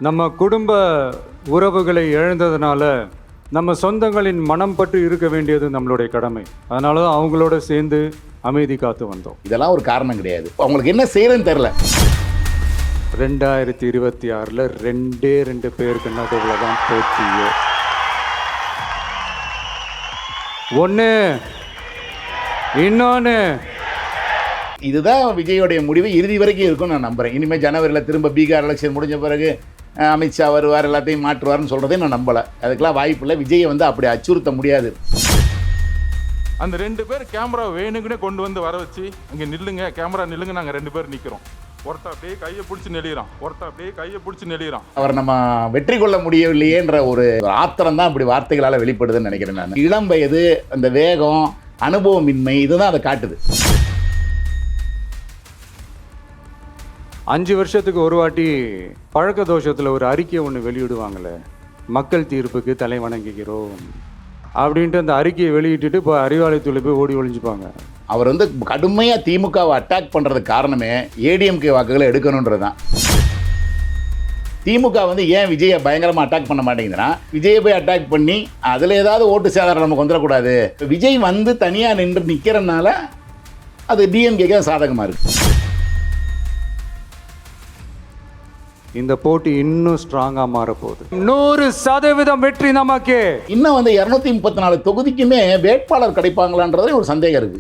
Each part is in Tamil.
நம்ம குடும்ப உறவுகளை இழந்ததுனால நம்ம சொந்தங்களின் மனம் பட்டு இருக்க வேண்டியது நம்மளுடைய கடமை. அதனால தான் அவங்களோட சேர்ந்து அமைதி காத்து வந்தோம். இதெல்லாம் ஒரு காரணம் கிடையாது. அவங்களுக்கு என்ன செய்யறதுன்னு தெரியல. 2026 2 பேருக்கு நடுவில் தான் போட்டியே. ஒன்று இன்னொன்று. இதுதான் விஜயோடைய முடிவு இறுதி வரைக்கும் இருக்கும்னு நான் நம்புறேன். இனிமேல் ஜனவரியில் திரும்ப பீகார் எலெக்ஷன் முடிஞ்ச பிறகு அமித்ஷா வருவார், எல்லாத்தையும் மாற்றுவார்னு சொல்கிறதே நான் நம்பலை. அதுக்கெல்லாம் வாய்ப்பு இல்லை. விஜயை வந்து அப்படி அச்சுறுத்த முடியாது. அந்த 2 பேர் கேமரா வேணுங்கன்னு கொண்டு வந்து வர வச்சு அங்கே நில்லுங்க, கேமரா நில்லுங்க, நாங்கள் 2 பேர் நிற்கிறோம். ஒருத்தர் அப்படியே கையை பிடிச்சி நெளிகிறான், ஒருத்தர் அப்படியே கையை பிடிச்சி நெளிகிறான். அவர் நம்ம வெற்றி கொள்ள முடியவில்லையேன்ற ஒரு ஆத்திரம் தான் இப்படி வார்த்தைகளால் வெளிப்படுதுன்னு நினைக்கிறேன் நான். இளம் வயது, அந்த வேகம், அனுபவமின்மை, இதுதான் அதை காட்டுது. 5 வருஷத்துக்கு ஒரு வாட்டி பழக்க தோஷத்தில் ஒரு அறிக்கை ஒன்று வெளியிடுவாங்களே, மக்கள் தீர்ப்புக்கு தலை வணங்குகிறோம் அப்படின்ட்டு அந்த அறிக்கையை வெளியிட்டுட்டு இப்போ அறிவாலயத்தில் போய் ஓடி ஒழிஞ்சுப்பாங்க. அவர் வந்து கடுமையாக திமுகவை அட்டாக் பண்ணுறதுக்கு காரணமே ஏடிஎம்கே வாக்குகளை எடுக்கணுன்றது தான். திமுக வந்து ஏன் விஜயை பயங்கரமாக அட்டாக் பண்ண மாட்டேங்குதுன்னா, விஜயை போய் அட்டாக் பண்ணி அதில் ஏதாவது ஓட்டு சேதாரம் நமக்கு வந்துடக்கூடாது. விஜய் வந்து தனியாக நின்று நிற்கிறதுனால அது டிஎம்கேக்கு சாதகமாக இருக்குது. இந்த போட்டி இன்னும் ஸ்ட்ராங்காக மாறப்போகுது. 100% வெற்றி நமக்கு. இன்னும் வந்து 234 தொகுதிக்குமே வேட்பாளர் கிடைப்பாங்களான்றதே ஒரு சந்தேகம் இருக்கு.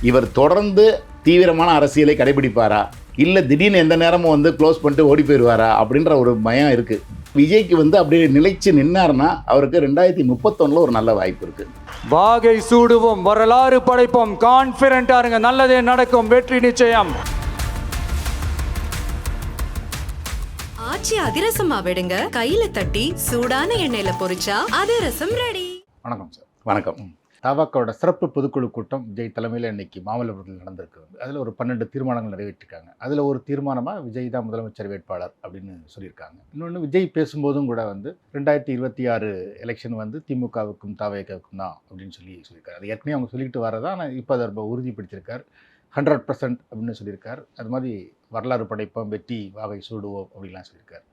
இவர் தொடர்ந்து தீவிரமான அரசியலை கடைபிடிப்பாரா, இல்லை திடீர்னு எந்த நேரமும் வந்து க்ளோஸ் பண்ணிட்டு ஓடி போயிடுவாரா அப்படின்ற ஒரு பயம் இருக்கு. விஜய்க்கு வந்து அப்படியே நிலைச்சு நின்னார்னா அவருக்கு 2031 ஒரு நல்ல வாய்ப்பு இருக்கு. வாகை சூடுவோம், வரலாறு படைப்போம், கான்ஃபிடென்ட்டா இருங்க, நல்லதே நடக்கும், வெற்றி நிச்சயம். ஆச்சி அதிரசமா விடுங்க, கையில தட்டி சூடான எண்ணெயில பொரிச்சா அதிரசம் ரெடி. வணக்கம் சார். வணக்கம். தவகோட சிறப்பு பொதுக்குழு கூட்டம் விஜய் தலைமையில் இன்னைக்கு மாமல்லபுரத்தில் நடந்திருக்கு. அதில் ஒரு 12 தீர்மானங்கள் நிறைவேற்றிருக்காங்க. அதில் ஒரு தீர்மானமாக விஜய் தான் முதலமைச்சர் வேட்பாளர் அப்படின்னு சொல்லியிருக்காங்க. இன்னொன்று, விஜய் பேசும்போதும் கூட வந்து 2026 எலெக்ஷன் வந்து திமுகவுக்கும் தவகவுக்கும் தான் அப்படின்னு சொல்லியிருக்காரு. அது ஏற்கனவே அவங்க சொல்லிட்டு வரதான், ஆனால் இப்போ அதை ரொம்ப உறுதிப்படுத்தியிருக்கார். 100% அப்படின்னு சொல்லியிருக்கார். அது மாதிரி வரலாறு படைப்போம், வெற்றி வாகை சூடுவோம் அப்படின்லாம் சொல்லியிருக்காரு.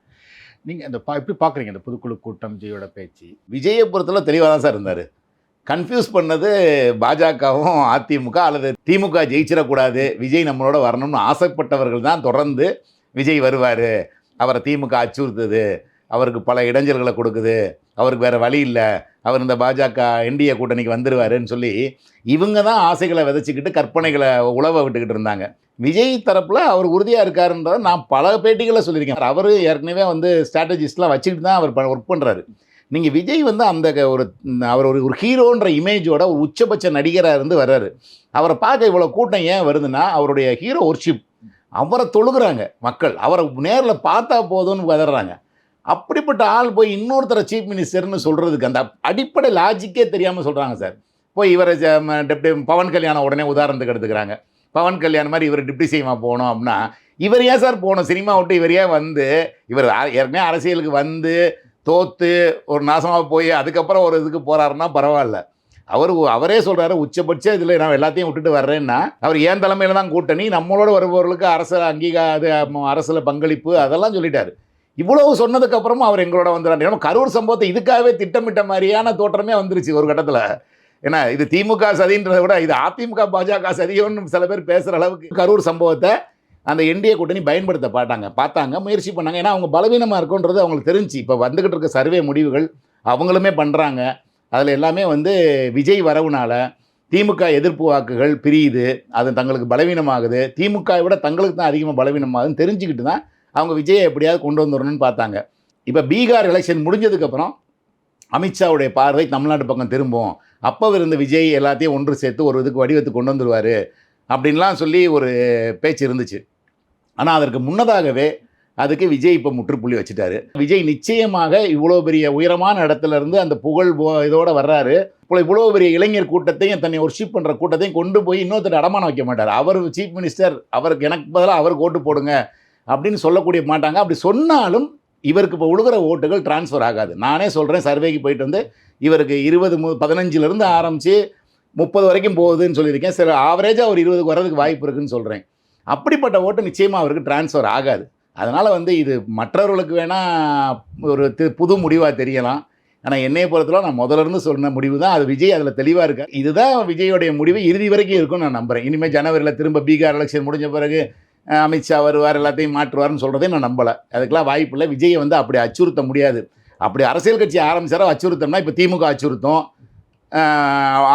நீங்கள் அந்த எப்படி பார்க்குறீங்க இந்த பொதுக்குழு கூட்டம், விஜயோட பேச்சு? விஜயை பொறுத்தவரை தெளிவாக தான் சார் இருந்தார். கன்ஃபியூஸ் பண்ணது பாஜகவும் அதிமுக, அல்லது திமுக ஜெயிச்சிடக்கூடாது, விஜய் நம்மளோட வரணும்னு ஆசைப்பட்டவர்கள் தான் தொடர்ந்து விஜய் வருவார், அவரை திமுக அச்சுறுத்துது, அவருக்கு பல இடைஞ்சல்களை கொடுக்குது, அவருக்கு வேறு வழி இல்லை, அவர் இந்த பாஜக என்டிஏ கூட்டணிக்கு வந்துடுவாருன்னு சொல்லி இவங்க தான் ஆசைகளை விதைச்சிக்கிட்டு கற்பனைகளை உழவ விட்டுக்கிட்டு இருந்தாங்க. விஜய் தரப்பில் அவர் உறுதியாக இருக்காருன்றதை நான் பல பேட்டிகளில் சொல்லியிருக்கேன். அவர் ஏற்கனவே வந்து ஸ்ட்ராட்டஜிஸ்ட்லாம் வச்சுக்கிட்டு தான் அவர் ஒர்க் பண்ணுறாரு. நீங்கள் விஜய் வந்து அந்த அவர் ஒரு ஹீரோன்ற இமேஜோட ஒரு உச்சபட்ச நடிகராக இருந்து வர்றாரு. அவரை பார்க்க இவ்வளோ கூட்டம் ஏன் வருதுன்னா, அவருடைய ஹீரோ ஒர்ஷிப். அவரை தொழுகிறாங்க மக்கள், அவரை நேரில் பார்த்தா போதும்னு வதறாங்க. அப்படிப்பட்ட ஆள் போய் இன்னொருத்தரை சீஃப் மினிஸ்டர்னு சொல்கிறதுக்கு அந்த அடிப்படை லாஜிக்கே தெரியாமல் சொல்கிறாங்க சார். போய் இவரை டெப்டி பவன் கல்யாணம் உடனே உதாரணத்துக்கு எடுத்துக்கிறாங்க. பவன் கல்யாணம் மாதிரி இவர் டிப்டி சிஎம்மாக போகணும் அப்படின்னா, இவர் ஏன் சார் போகணும்? சினிமா விட்டு இவர் ஏன் வந்து, இவர் ஏற்கனவே அரசியலுக்கு வந்து தோற்று ஒரு நாசமாக போய் அதுக்கப்புறம் ஒரு இதுக்கு போகிறாருன்னா பரவாயில்ல. அவரே சொல்கிறாரு, உச்சபட்ச இதில் நான் எல்லாத்தையும் விட்டுட்டு வர்றேன்னா, அவர் ஏன் தலைமையில் தான் கூட்டணி, நம்மளோட வருபவர்களுக்கு அரசில் பங்களிப்பு அதெல்லாம் சொல்லிட்டாரு. இவ்வளவு சொன்னதுக்கப்புறமும் அவர் எங்களோட வந்துடுறாரு. ஏன்னா கரூர் சம்பவத்தை இதுக்காகவே திட்டமிட்ட மாதிரியான தோற்றமே வந்துருச்சு ஒரு கட்டத்தில். ஏன்னா இது திமுக சதின்றதை விட இது அதிமுக பாஜக சதியோன்னு சில பேர் பேசுகிற அளவுக்கு கரூர் சம்பவத்தை அந்த என்டிஏ கூட்டணி பயன்படுத்த பார்த்தாங்க, முயற்சி பண்ணாங்க. ஏன்னா அவங்க பலவீனமாக இருக்குன்றது அவங்களுக்கு தெரிஞ்சு. இப்போ வந்துக்கிட்டு இருக்க சர்வே முடிவுகள் அவங்களுமே பண்ணுறாங்க. அதில் எல்லாமே வந்து விஜய் வரவுனால திமுக எதிர்ப்பு வாக்குகள் பிரியுது, அது தங்களுக்கு பலவீனமாகுது, திமுகவை விட தங்களுக்கு தான் அதிகமாக பலவீனமாகுதுன்னு தெரிஞ்சுக்கிட்டு தான் அவங்க விஜயை எப்படியாவது கொண்டு வந்துடணும்னு பார்த்தாங்க. இப்போ பீகார் எலெக்ஷன் முடிஞ்சதுக்கப்புறம் அமித்ஷாவுடைய பார்வை தமிழ்நாட்டு பக்கம் திரும்பும், அப்போ இருந்த விஜய் எல்லாத்தையும் ஒன்று சேர்த்து ஒரு இதுக்கு வடிவத்துக்கு கொண்டு வந்துடுவார் அப்படின்லாம் சொல்லி ஒரு பேச்சு இருந்துச்சு. ஆனால் அதற்கு முன்னதாகவே அதுக்கு விஜய் இப்போ முற்றுப்புள்ளி வச்சுட்டாரு. விஜய் நிச்சயமாக இவ்வளோ பெரிய உயரமான இடத்துல இருந்து அந்த புகழ் இதோடு வர்றாரு. இப்போ இவ்வளோ பெரிய இளைஞர் கூட்டத்தையும் தன்னை ஒர்ஷிப் பண்ணுற கூட்டத்தையும் கொண்டு போய் இன்னொருத்தர் அடமானம் வைக்க மாட்டார். அவர் சீஃப் மினிஸ்டர், அவருக்கு எனக்கு பதிலாக அவருக்கு ஓட்டு போடுங்க அப்படின்னு சொல்லக்கூடிய மாட்டாங்க. அப்படி சொன்னாலும் இவருக்கு இப்போ உழுகிற ஓட்டுகள் டிரான்ஸ்ஃபர் ஆகாது. நானே சொல்கிறேன், சர்வேக்கு போயிட்டு வந்து இவருக்கு 15 ஆரம்பித்து 30 வரைக்கும் போகுதுன்னு சொல்லியிருக்கேன். சில ஆவரேஜாக ஒரு 20 வர்றதுக்கு வாய்ப்பு இருக்குதுன்னு சொல்கிறேன். அப்படிப்பட்ட ஓட்டு நிச்சயமாக அவருக்கு டிரான்ஸ்ஃபர் ஆகாது. அதனால் வந்து இது மற்றவர்களுக்கு வேணால் ஒரு புது முடிவாக தெரியலாம். ஆனால் என்னைய பொறுத்தவரை நான் முதல்ல இருந்து சொன்ன முடிவு தான் அது. விஜய் அதில் தெளிவாக இருக்கார். இதுதான் விஜயோடைய முடிவு இறுதி வரைக்கும் இருக்கும்னு நான் நம்புகிறேன். இனிமேல் ஜனவரியில் திரும்ப பீகார் எலெக்ஷன் முடிஞ்ச பிறகு அமித்ஷா வருவார், எல்லாத்தையும் மாற்றுவார்னு சொல்கிறதே நான் நம்பலை. அதுக்கெல்லாம் வாய்ப்பு இல்லை. விஜயை வந்து அப்படி அச்சுறுத்த முடியாது. அப்படி அரசியல் கட்சி ஆரம்பிச்சாரோ அச்சுறுத்தம்னா இப்போ திமுக அச்சுறுத்தும்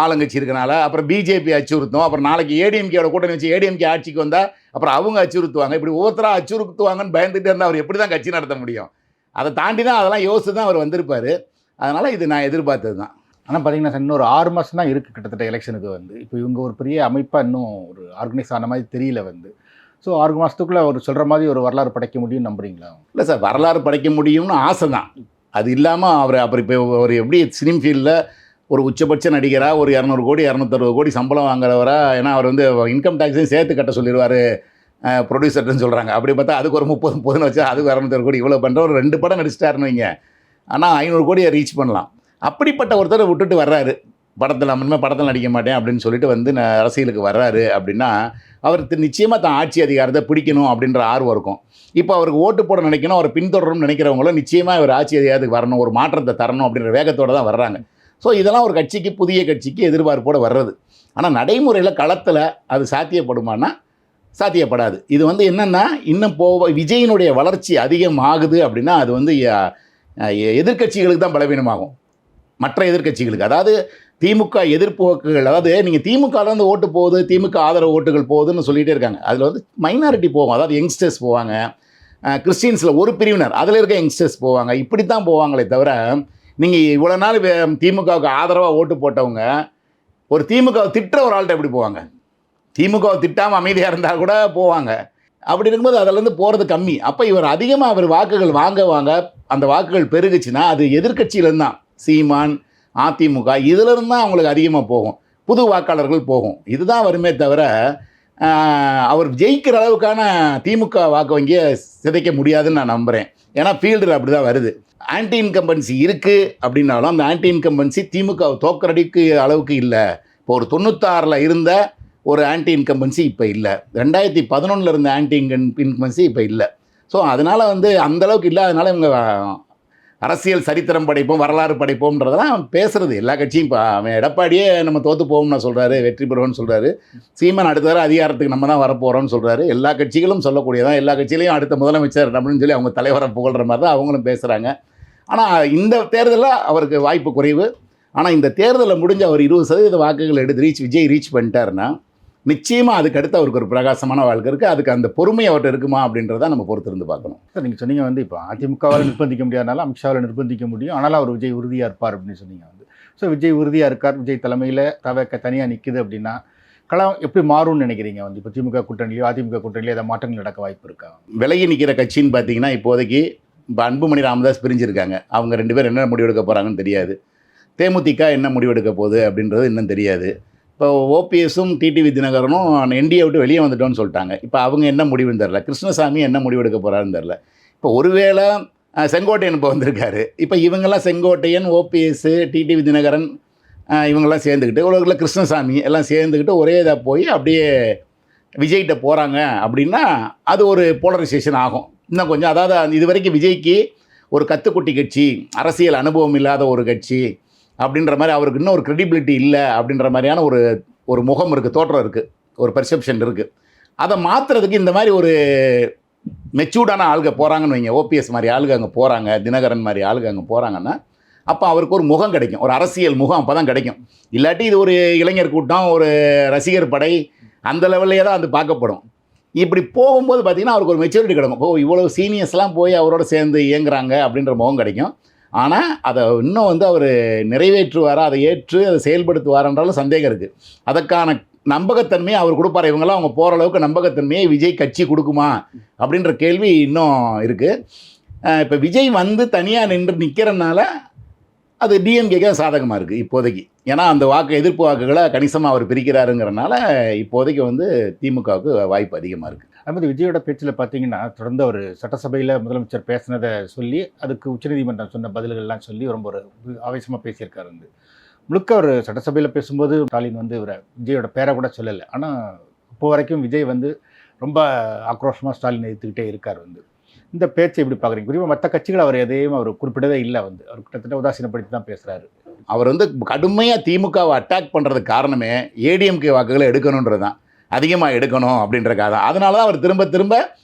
ஆளுங்கட்சி இருக்கனால, அப்புறம் பிஜேபி அச்சுறுத்தும், அப்புறம் நாளைக்கு ஏடிஎம்கேயோட கூட்டணி வச்சு ஏடிஎம்கே ஆட்சிக்கு வந்தால் அப்புறம் அவங்க அச்சுறுத்துவாங்க. இப்படி ஒவ்வொருத்தராக அச்சுறுத்துவாங்கன்னு பயந்துகிட்டே இருந்தால் அவர் எப்படி தான் கட்சி நடத்த முடியும்? அதை தாண்டி தான் அதெல்லாம் யோசித்து தான் அவர் வந்திருப்பார். அதனால் இது நான் எதிர்பார்த்தது தான். ஆனால் பார்த்தீங்கன்னா சார், இன்னொரு 6 மாதம் தான் இருக்குது கிட்டத்தட்ட எலெக்ஷனுக்கு வந்து. இப்போ இவங்க ஒரு பெரிய அமைப்பாக இன்னும் ஒரு ஆர்கனைஸ் ஆன மாதிரி தெரியல வந்து. ஸோ 6 மாதத்துக்குள்ளே அவர் சொல்கிற மாதிரி ஒரு வரலாறு படைக்க முடியும்னு நம்புறீங்களா? இல்லை சார், வரலாறு படைக்க முடியும்னு ஆசை தான். அது இல்லாமல் அவர் அப்புறம் இப்போ ஒரு எப்படி சினிம் ஃபீல்டில் ஒரு உச்சபட்ச நடிகராக ஒரு 200 கோடி 260 கோடி சம்பளம் வாங்குறவரா? ஏன்னா அவர் வந்து இன்கம் டேக்ஸையும் சேர்த்து கட்ட சொல்லிடுவார் ப்ரொடியூசர்ன்னு சொல்கிறாங்க. அப்படி பார்த்தா அதுக்கு ஒரு 30 வச்சா அதுக்கு 260 கோடி இவ்வளோ பண்ணுற ஒரு 2 படம் நடிச்சிட்டாருன்னு வைங்க. ஆனால் 500 கோடியை ரீச் பண்ணலாம். அப்படிப்பட்ட ஒருத்தரை விட்டுட்டு வர்றாரு. படத்தில் இனிமேல் படத்தில் நடிக்க மாட்டேன் அப்படின்னு சொல்லிட்டு வந்து அரசியலுக்கு வர்றாரு அப்படின்னா அவருக்கு நிச்சயமாக தான் ஆட்சி அதிகாரத்தை பிடிக்கணும் அப்படின்ற ஆர்வம் இருக்கும். இப்போ அவருக்கு ஓட்டு போட நினைக்கணும், அவர் பின்தொடரணும்னு நினைக்கிறவங்களும் நிச்சயமாக அவர் ஆட்சி அதிகாரத்துக்கு வரணும், ஒரு மாற்றத்தை தரணும் அப்படின்ற வேகத்தோடு தான் வர்றாங்க. ஸோ இதெல்லாம் ஒரு கட்சிக்கு, புதிய கட்சிக்கு எதிர்பார்ப்போடு வர்றது. ஆனால் நடைமுறையில் களத்தில் அது சாத்தியப்படுமானா சாத்தியப்படாது. இது வந்து என்னென்னா இன்னும் விஜயினுடைய வளர்ச்சி அதிகமாகுது அப்படின்னா அது வந்து எதிர்க்கட்சிகளுக்கு தான் பலவீனமாகும். மற்ற எதிர்க்கட்சிகளுக்கு, அதாவது திமுக எதிர்ப்பு வாக்குகள், அதாவது நீங்கள் திமுகலேருந்து ஓட்டு போகுது, திமுக ஆதரவு ஓட்டுகள் போகுதுன்னு சொல்லிகிட்டே இருக்காங்க. அதில் வந்து மைனாரிட்டி போகும், அதாவது யங்ஸ்டர்ஸ் போவாங்க, கிறிஸ்டின்ஸில் ஒரு பிரிவினர் அதில் இருக்க யங்ஸ்டர்ஸ் போவாங்க. இப்படி தான் போவாங்களே தவிர நீங்கள் இவ்வளோ நாள் திமுகவுக்கு ஆதரவாக ஓட்டு போட்டவங்க ஒரு திமுகவை திட்டுற ஒரு ஆள்கிட்ட எப்படி போவாங்க? திமுகவை திட்டாமல் அமைதியாக இருந்தால் கூட போவாங்க. அப்படி இருக்கும்போது அதிலேருந்து போகிறது கம்மி. அப்போ இவர் அதிகமாக அவர் வாக்குகள் வாங்க அந்த வாக்குகள் பெருகுச்சுன்னா அது எதிர்க்கட்சியிலேருந்து தான், சீமான், அதிமுக இதிலிருந்து தான் அவங்களுக்கு அதிகமாக போகும், புது வாக்காளர்கள் போகும். இதுதான் வருமே தவிர அவர் ஜெயிக்கிற அளவுக்கான திமுக வாக்கு வங்கியை சிதைக்க முடியாதுன்னு நான் நம்புகிறேன். ஏன்னா ஃபீல்டில் அப்படி தான் வருது. ஆன்டி இன்கம்பன்சி இருக்குது அப்படின்னாலும் அந்த ஆன்டி இன்கம்பன்சி திமுக தோக்கடிக்கு அளவுக்கு இல்லை. இப்போ ஒரு 96 இருந்த ஒரு ஆன்டி இன்கம்பன்சி இப்போ இல்லை. 2011 இருந்த ஆன்டி இன்கம்பன்சி இப்போ இல்லை. ஸோ அதனால் வந்து அந்தளவுக்கு இல்லாதனால இவங்க அரசியல் சரித்திரம் படைப்போம், வரலாறு படைப்போம்ன்றதெல்லாம் பேசுகிறது எல்லா கட்சியும். இப்போ அவன் எடப்பாடியே நம்ம தோற்று போவோம்னு சொல்கிறாரு, வெற்றி பெறுவோம்னு சொல்கிறாரு. சீமான் அடுத்த தடவை அதிகாரத்துக்கு நம்ம தான் வரப்போகிறோம்னு சொல்கிறாரு. எல்லா கட்சிகளும் சொல்லக்கூடியதான். எல்லா கட்சியிலையும் அடுத்த முதலமைச்சர் அப்படின்னு சொல்லி அவங்க தலைவரை புகழ்கிற மாதிரி தான் அவங்களும் பேசுகிறாங்க. ஆனால் இந்த தேர்தலில் அவருக்கு வாய்ப்பு குறைவு. ஆனால் இந்த தேர்தலில் முடிஞ்ச அவர் 20% வாக்குகள் எடுத்து விஜய் ரீச் பண்ணிட்டாருன்னா நிச்சயமாக அதுக்கு அடுத்து அவருக்கு ஒரு பிரகாசமான வாழ்க்கை இருக்குது. அதுக்கு அந்த பொறுமை அவர்கிட்ட இருக்குமா அப்படின்றத நம்ம பொறுத்திருந்து பார்க்கணும். சார், நீங்கள் சொன்னீங்க வந்து இப்போ அதிமுகவால் நிர்பந்திக்க முடியாதனால அமித்ஷாவில் நிர்பந்திக்க முடியும், ஆனால் அவர் விஜய் உறுதியாக இருப்பார் அப்படின்னு சொன்னீங்க வந்து. ஸோ விஜய் உறுதியாக இருக்கார், விஜய் தலைமையில் தனியாக நிற்குது அப்படின்னா களம் எப்படி மாறும்னு நினைக்கிறீங்க வந்து? இப்போ திமுக கூட்டணிலையோ அதிமுக கூட்டணிலையோ ஏதாவது மாற்றங்கள் நடக்க வாய்ப்பு இருக்கா? விலகி நிற்கிற கட்சின்னு பார்த்தீங்கன்னா இப்போதைக்கு இப்போ அன்புமணி ராமதாஸ் பிரிஞ்சிருக்காங்க. அவங்க 2 பேர் என்ன முடிவெடுக்க போகிறாங்கன்னு தெரியாது. தேமுதிக என்ன முடிவெடுக்க போகுது அப்படின்றது இன்னும் தெரியாது. இப்போ ஓபிஎஸும் டிடிவி தினகரனும் என்டிஏ விட்டு வெளியே வந்துட்டோன்னு சொல்லிட்டாங்க. இப்போ அவங்க என்ன முடிவுன்னு தெரில. கிருஷ்ணசாமி என்ன முடிவெடுக்க போகிறாருன்னு தெரில. இப்போ ஒருவேளை செங்கோட்டையன் இப்போ வந்திருக்காரு. இப்போ இவங்கெல்லாம் செங்கோட்டையன், ஓபிஎஸ், டிடிவி தினகரன் இவங்கெல்லாம் சேர்ந்துக்கிட்டு உலகில் கிருஷ்ணசாமி எல்லாம் சேர்ந்துக்கிட்டு ஒரே இதாக போய் அப்படியே விஜய்கிட்ட போகிறாங்க அப்படின்னா அது ஒரு போலரைசேஷன் ஆகும் இன்னும் கொஞ்சம். அதாவது இது வரைக்கும் விஜய்க்கு ஒரு கத்துக்குட்டி கட்சி, அரசியல் அனுபவம் இல்லாத ஒரு கட்சி அப்படின்ற மாதிரி, அவருக்கு இன்னும் ஒரு க்ரெடிபிலிட்டி இல்லை அப்படின்ற மாதிரியான ஒரு முகம் இருக்குது, தோற்றம் இருக்குது, ஒரு பெர்செப்ஷன் இருக்குது. அதை மாற்றுறதுக்கு இந்த மாதிரி ஒரு மெச்சூர்டான ஆளுங்க போகிறாங்கன்னு வைங்க. ஓபிஎஸ் மாதிரி ஆளுங்க அங்கே போகிறாங்க, தினகரன் மாதிரி ஆளுங்க அங்கே போகிறாங்கன்னா அப்போ அவருக்கு ஒரு முகம் கிடைக்கும், ஒரு அரசியல் முகம் அப்போ தான் கிடைக்கும். இல்லாட்டி இது ஒரு இளைஞர் கூட்டம், ஒரு ரசிகர் படை அந்த லெவல்லையே தான் அது பார்க்கப்படும். இப்படி போகும்போது பார்த்திங்கன்னா அவருக்கு ஒரு மெச்சூரிட்டி கிடைக்கும். ஓ, இவ்வளோ சீனியர்ஸ்லாம் போய் அவரோட சேர்ந்து இயங்குறாங்க அப்படின்ற முகம் கிடைக்கும். ஆனால் அதை இன்னும் வந்து அவர் நிறைவேற்றுவாரா, அதை ஏற்று அதை செயல்படுத்துவாரன்றாலும் சந்தேகம் இருக்குது. அதற்கான நம்பகத்தன்மையை அவர் கொடுப்பார். இவங்கெல்லாம் அவங்க போகிற அளவுக்கு நம்பகத்தன்மையை விஜய் கட்சி கொடுக்குமா அப்படின்ற கேள்வி இன்னும் இருக்குது. இப்போ விஜய் வந்து தனியாக நிற்கிறனால அது டிஎம்கேக்கு சாதகமாக இருக்குது இப்போதைக்கு. ஏன்னா அந்த எதிர்ப்பு வாக்குகளை கணிசமாக அவர் பிரிக்கிறாருங்கிறனால இப்போதைக்கு வந்து திமுகவுக்கு வாய்ப்பு அதிகமாக இருக்குது. அதுமாதிரி விஜயோட பேச்சில் பார்த்தீங்கன்னா தொடர்ந்து அவர் சட்டசபையில் முதலமைச்சர் பேசினதை சொல்லி அதுக்கு உச்சநீதிமன்றம் சொன்ன பதில்கள்லாம் சொல்லி ரொம்ப ஒரு ஆவேசமாக பேசியிருக்காரு. வந்து முழுக்க அவர் சட்டசபையில் பேசும்போது ஸ்டாலின் வந்து இவரை விஜயோட பேரை கூட சொல்லலை. ஆனால் இப்போ வரைக்கும் விஜய் வந்து ரொம்ப ஆக்ரோஷமாக ஸ்டாலின் எதிர்த்துக்கிட்டே இருக்கார். வந்து இந்த பேச்சை எப்படி பார்க்குறீங்க? குறிப்பாக மற்ற கட்சிகள் அவர் எதையும் அவர் குறிப்பிடவே இல்லை, அவர் கிட்டத்தட்ட உதாசீனப்படுத்தி தான் பேசுகிறாரு. அவர் வந்து கடுமையாக திமுகவை அட்டாக் பண்ணுறதுக்கு காரணமே ஏடிஎம்கே வாக்குகளை எடுக்கணுன்றது தான், அதிகமாக எடுக்கணும் அப்படின்றக்காக தான். அதனால தான் அவர் திரும்ப திரும்ப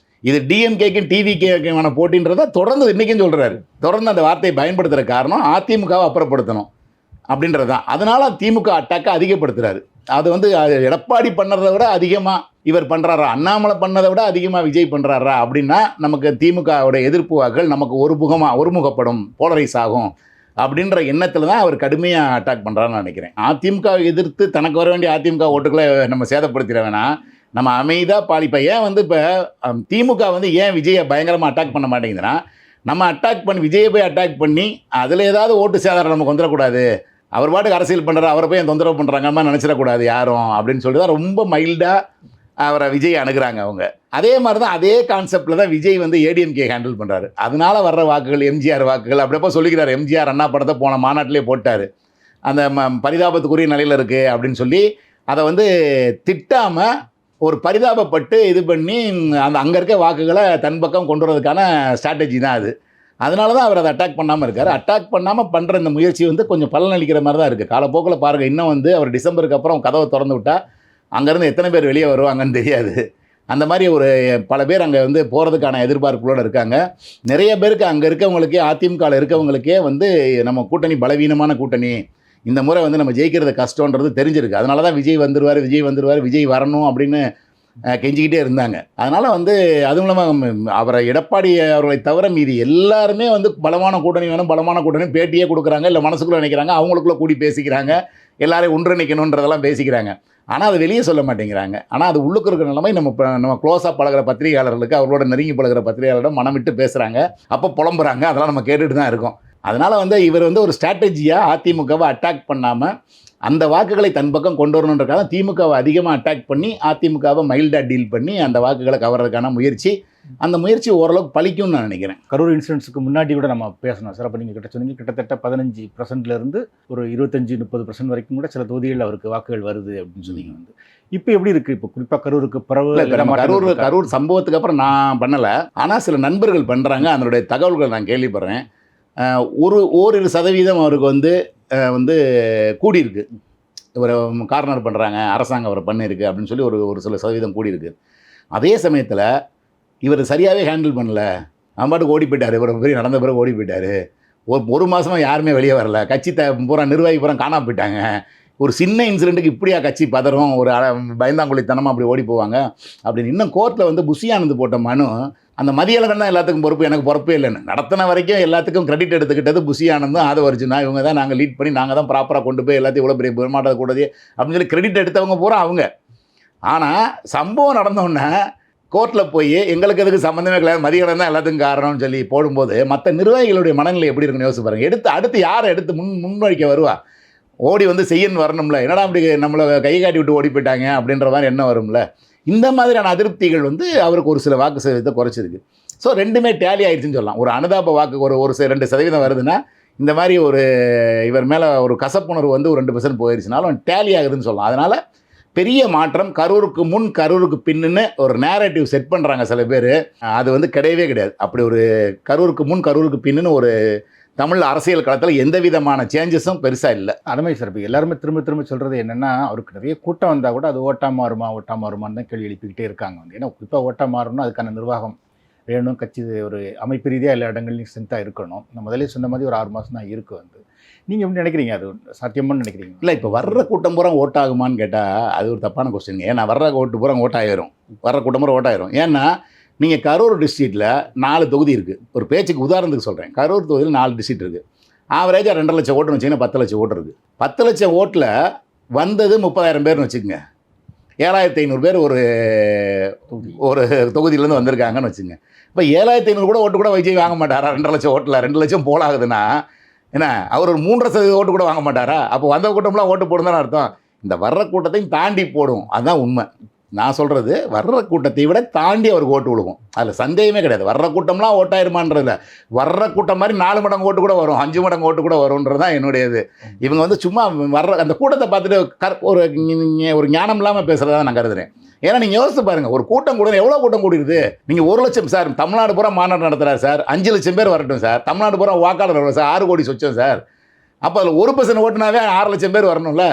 இது டிஎம்கேக்கும் டிவிகேக்கான போட்டின்றதை தொடர்ந்து இன்றைக்கும் சொல்கிறாரு. தொடர்ந்து அந்த வார்த்தையை பயன்படுத்துகிற காரணம் அதிமுகவை அப்புறப்படுத்தணும் அப்படின்றது தான். அதனால் திமுக அட்டாக்கை அதிகப்படுத்துகிறாரு. அது வந்து எடப்பாடி பண்ணுறதை விட அதிகமாக இவர் பண்ணுறாரா, அண்ணாமலை பண்ணதை விட அதிகமாக விஜய் பண்ணுறாரா அப்படின்னா நமக்கு திமுகவோட எதிர்ப்பு வாக்குகள் நமக்கு ஒருமுகப்படும், போலரைஸ் ஆகும் அப்படின்ற எண்ணத்தில் தான் அவர் கடுமையாக அட்டாக் பண்ணுறாருன்னு நினைக்கிறேன். அதிமுகவை எதிர்த்து தனக்கு வர வேண்டிய அதிமுக ஓட்டுக்களை நம்ம சேதப்படுத்திட வேணாம், நம்ம அமைதியாக இப்போ ஏன் வந்து இப்போ திமுக வந்து ஏன் விஜயை பயங்கரமாக அட்டாக் பண்ண மாட்டேங்குதுன்னா, நம்ம அட்டாக் பண்ணி விஜயை போய் அட்டாக் பண்ணி அதில் ஏதாவது ஓட்டு சேதாரம் நமக்கு வந்துடக்கூடாது, அவர் பாட்டுக்கு அரசியல் பண்ணுறாரு, அவரை போய் தொந்தரவு பண்ணுறாங்கன்னு நினச்சிடக்கூடாது யாரும் அப்படின்னு சொல்லிட்டு தான் ரொம்ப மைல்டாக அவரை விஜய் அணுகிறாங்க அவங்க. அதே மாதிரி தான் அதே கான்செப்டில் தான் விஜய் வந்து ஏடிஎம்கே ஹேண்டில் பண்ணுறாரு. அதனால வர்ற வாக்குகள் எம்ஜிஆர் வாக்குகள் அப்படிப்போ சொல்லிக்கிறார். எம்ஜிஆர் அண்ணா படத்தை போன மாநாட்டிலே போட்டார், அந்த பரிதாபத்துக்குரிய நிலையில் இருக்குது அப்படின்னு சொல்லி அதை வந்து திட்டாமல் ஒரு பரிதாபப்பட்டு இது பண்ணி அந்த அங்கே இருக்க வாக்குகளை தன் பக்கம் கொண்டு வரதுக்கான ஸ்ட்ராட்டஜி தான் அது. அதனால தான் அவர் அதை அட்டாக் பண்ணாமல் இருக்கார். அட்டாக் பண்ணாமல் பண்ணுற இந்த முயற்சி வந்து கொஞ்சம் பலனளிக்கிற மாதிரி தான் இருக்குது. காலப்போக்கில் பாருங்கள், இன்னும் வந்து அவர் டிசம்பருக்கு அப்புறம் கதவை திறந்து விட்டால் அங்கேருந்து எத்தனை பேர் வெளியே வருவாங்கன்னு தெரியாது. அந்த மாதிரி ஒரு பல பேர் அங்கே வந்து போகிறதுக்கான எதிர்பார்ப்புகளோடு இருக்காங்க. நிறைய பேருக்கு அங்கே இருக்கவங்களுக்கே, அதிமுகவில் இருக்கவங்களுக்கே வந்து நம்ம கூட்டணி பலவீனமான கூட்டணி, இந்த முறை வந்து நம்ம ஜெயிக்கிறது கஷ்டன்றது தெரிஞ்சிருக்கு. அதனால தான் விஜய் வந்துடுவார், விஜய் வரணும் அப்படின்னு கெஞ்சிக்கிட்டே இருந்தாங்க. அதனால் வந்து அதுவும் இல்லாமல் அவரை எடப்பாடி அவர்களை தவிர மீதி எல்லாருமே வந்து பலமான கூட்டணி வேணும், பலமான கூட்டணி பேட்டியே கொடுக்குறாங்க, இல்லை மனசுக்குள்ளே நினைக்கிறாங்க, அவங்களுக்குள்ளே கூடி பேசிக்கிறாங்க, எல்லாரையும் ஒன்றிணைக்கணுன்றதெல்லாம் பேசிக்கிறாங்க. ஆனால் அது வெளியே சொல்ல மாட்டேங்கிறாங்க. ஆனால் அது உள்ளுக்கு இருக்கிற நிலைமை நம்ம க்ளோஸாக பழகிற பத்திரிகையாளர்களுக்கு, அவர்களோட நெருங்கி பழகிற பத்திரிகையாளரிடம் மனம் விட்டு பேசுகிறாங்க, அப்போ புலம்புறாங்க, அதெல்லாம் நம்ம கேட்டுட்டு தான் இருக்கோம். அதனால் வந்து இவர் வந்து ஒரு ஸ்ட்ராட்டஜியாக அதிமுகவை அட்டாக் பண்ணாமல் அந்த வாக்குகளை தன் பக்கம் கொண்டு வரணுன்றக்காக திமுகவை அதிகமாக அட்டாக் பண்ணி அதிமுகவை மைல்டாக டீல் பண்ணி அந்த வாக்குகளை கவர்றதுக்கான முயற்சி, அந்த முயற்சி ஓரளவுக்கு பலிக்கும்னு நான் நினைக்கிறேன். கரூர் இன்சிடென்ட்ஸுக்கு முன்னாடி கூட நம்ம பேசணும் சார். அப்போ நீங்கள் சொன்னீங்க கிட்டத்தட்ட 15% ஒரு 25-30% வரைக்கும் கூட சில தொகுதிகளில் அவருக்கு வாக்குகள் வருது அப்படின்னு சொன்னீங்க. வந்து இப்போ எப்படி இருக்குது? இப்போ குறிப்பாக கரூருக்கு பரவ கரூர் சம்பவத்துக்கு அப்புறம் நான் பண்ணலை, ஆனால் சில நண்பர்கள் பண்ணுறாங்க, அதனுடைய தகவல்கள் நான் கேள்விப்படுறேன். ஓரிரு சதவீதம் அவருக்கு வந்து கூடியிருக்கு, இவர் கார்னர் பண்ணுறாங்க, அரசாங்கம் அவரை பண்ணியிருக்கு அப்படின்னு சொல்லி ஒரு சில சதவீதம் கூடியிருக்கு. அதே சமயத்தில் இவர் சரியாகவே ஹேண்டில் பண்ணல, அவன் பாட்டுக்கு ஓடி போயிட்டார், இவர் பெரிய நடந்த பிறகு ஓடி போயிட்டார். ஒரு மாதமாக யாருமே வெளியே வரல, கட்சி பூரா நிர்வாகி பூரா காணாமல் போயிட்டாங்க. ஒரு சின்ன இன்சிடெண்ட்டுக்கு இப்படியா கட்சி பதறும், ஒரு பயந்தாங்குழித்தனமாக அப்படி ஓடி போவாங்க அப்படின்னு. இன்னும் கோர்ட்டில் வந்து புஷி ஆனந்த் போட்ட மனு, அந்த மதியழகன் தான் எல்லாத்துக்கும் பொறுப்பு, எனக்கு பொறுப்பே இல்லைன்னு நடத்தின வரைக்கும் எல்லாத்துக்கும் கிரெடிட் எடுத்துக்கிட்டது புஷி ஆனந்தும் ஆதவர்ஜுனா, இவங்க தான் நாங்கள் லீட் பண்ணி நாங்கள் தான் ப்ராப்பராக கொண்டு போய் எல்லாத்தையும் இவ்வளோ பெரிய பெருமாட்டது கூடாது அப்படின்னு சொல்லி கிரெடிட் எடுத்தவங்க பூரா அவங்க. ஆனால் சம்பவம் நடந்தோடனே கோர்ட்டில் போய் எங்களுக்கு எதுக்கு சம்மந்தமே கிடையாது, மதியழகன் தான் எல்லாத்துக்கும் காரணம்னு சொல்லி போடும்போது மற்ற நிர்வாகிகளுடைய மனநிலை எப்படி இருக்குன்னு யோசிச்சு பாருங்கள். அடுத்து யாரை எடுத்து முன்வைக்க வருவா? ஓடி வந்து செய்யன்னு வரணும்ல, என்னடா அப்படி நம்மளை கை காட்டி விட்டு ஓடி போயிட்டாங்க அப்படின்ற மாதிரி என்ன வரும்ல. இந்த மாதிரியான அதிருப்திகள் வந்து அவருக்கு ஒரு சில வாக்கு சதவீதத்தை குறைச்சிருக்கு. ஸோ ரெண்டுமே டேலி ஆயிடுச்சுன்னு சொல்லலாம். ஒரு அனுதாப வாக்கு ஒரு 2% வருதுன்னா, இந்த மாதிரி ஒரு இவர் மேலே ஒரு கசப்புணர்வு வந்து ஒரு 2% போயிடுச்சுனாலும் டேலி ஆகுதுன்னு சொல்லலாம். அதனால் பெரிய மாற்றம் கரூருக்கு முன் கரூருக்கு பின்னுன்னு ஒரு நேரேட்டிவ் செட் பண்ணுறாங்க சில பேர், அது வந்து கிடையவே கிடையாது. அப்படி ஒரு கரூருக்கு முன் கரூருக்கு பின்னுன்னு ஒரு தமிழ் அரசியல் களத்தில் எந்த விதமான சேஞ்சஸும் பெருசாக இல்லை. அதுமாதிரி சார் இப்போ எல்லாருமே திரும்ப சொல்கிறது என்னென்னா, அவருக்கு நிறைய கூட்டம் வந்தால் கூட அது ஓட்டா மாறுமான்னு தான் கேள்வி எழுப்பிக்கிட்டே இருக்காங்க. ஏன்னா இப்போ ஓட்டா மாறணும், அதுக்கான நிர்வாகம் வேணும், கட்சி ஒரு அமைப்பு ரீதியாக எல்லா இடங்கள்லையும் ஸ்ட்ரென்த்தாக இருக்கணும். நான் முதலே சொன்ன மாதிரி ஒரு 6 மாதம் தான் இருக்குது. நீங்கள் எப்படி நினைக்கிறீங்க, அது சாத்தியமானு நினைக்கிறீங்க? இல்லை, இப்போ வர்ற கூட்டம் பூரா ஓட்டாகுமான்னு கேட்டால் அது ஒரு தப்பான கொஸ்டின். ஏன்னா வர்ற ஓட்டு பூரா ஓட்டாயிரும், வர்ற கூட்டம் பூரா ஓட்டாயிரும். ஏன்னா நீங்கள் கரூர் டிஸ்ட்ரிக்டில் 4 தொகுதி இருக்குது. ஒரு பேச்சுக்கு உதாரணத்துக்கு சொல்கிறேன், கரூர் தொகுதியில் 4 டிஸ்ட்ரிக்ட் இருக்குது. ஆவரேஜாக 2 லட்சம் ஓட்டுன்னு வச்சிங்கன்னா 10 லட்சம் ஓட்டு இருக்குது. 10 லட்சம் ஓட்டில் வந்தது 30,000 பேர்னு வச்சுக்கோங்க. 7,500 பேர் ஒரு தொகுதியிலேருந்து வந்திருக்காங்கன்னு வச்சுங்க. இப்போ 7,500 கூட ஓட்டு கூட விஜய் வாங்க மாட்டாரா? 2 லட்சம் ஓட்டில் 2 லட்சம் போலாகுதுன்னா என்ன, அவர் ஒரு 3% ஓட்டு கூட வாங்க மாட்டாரா? அப்போ வந்த கூட்டம்லாம் ஓட்டு போடும் தானே அர்த்தம். இந்த வர்ற கூட்டத்தையும் தாண்டி போடும், அதுதான் உண்மை. நான் சொல்கிறது வர்ற கூட்டத்தை விட தாண்டி அவருக்கு ஓட்டு விழுகும், அதில் சந்தேகமே கிடையாது. வர்ற கூட்டம்லாம் ஓட்டாயிருமான்றதில்ல, வர்ற கூட்டம் மாதிரி 4 மடங்கு ஓட்டு கூட வரும், 5 மடங்கு ஓட்டு கூட வரும்ன்றது தான் என்னுடைய இது. இவங்க வந்து சும்மா வர்ற அந்த கூட்டத்தை பார்த்துட்டு ஒரு ஞானம் இல்லாமல் பேசுகிறதா நான் கருதுறேன். ஏன்னா நீங்கள் யோசித்து பாருங்கள், ஒரு கூட்டம் கூட எவ்வளோ கூட்டம் கூடிடுது. நீங்கள் 1 லட்சம் சார், தமிழ்நாடு பூரா மாநாடு நடத்துகிறார் சார், 5 லட்சம் பேர் வரட்டும் சார், தமிழ்நாடு பூரா வாக்காளர் வரணும் சார், 6 கோடி சொச்சம் சார். அப்போ அதில் 1% ஓட்டுனாவே 6 லட்சம் பேர் வரணும்ல.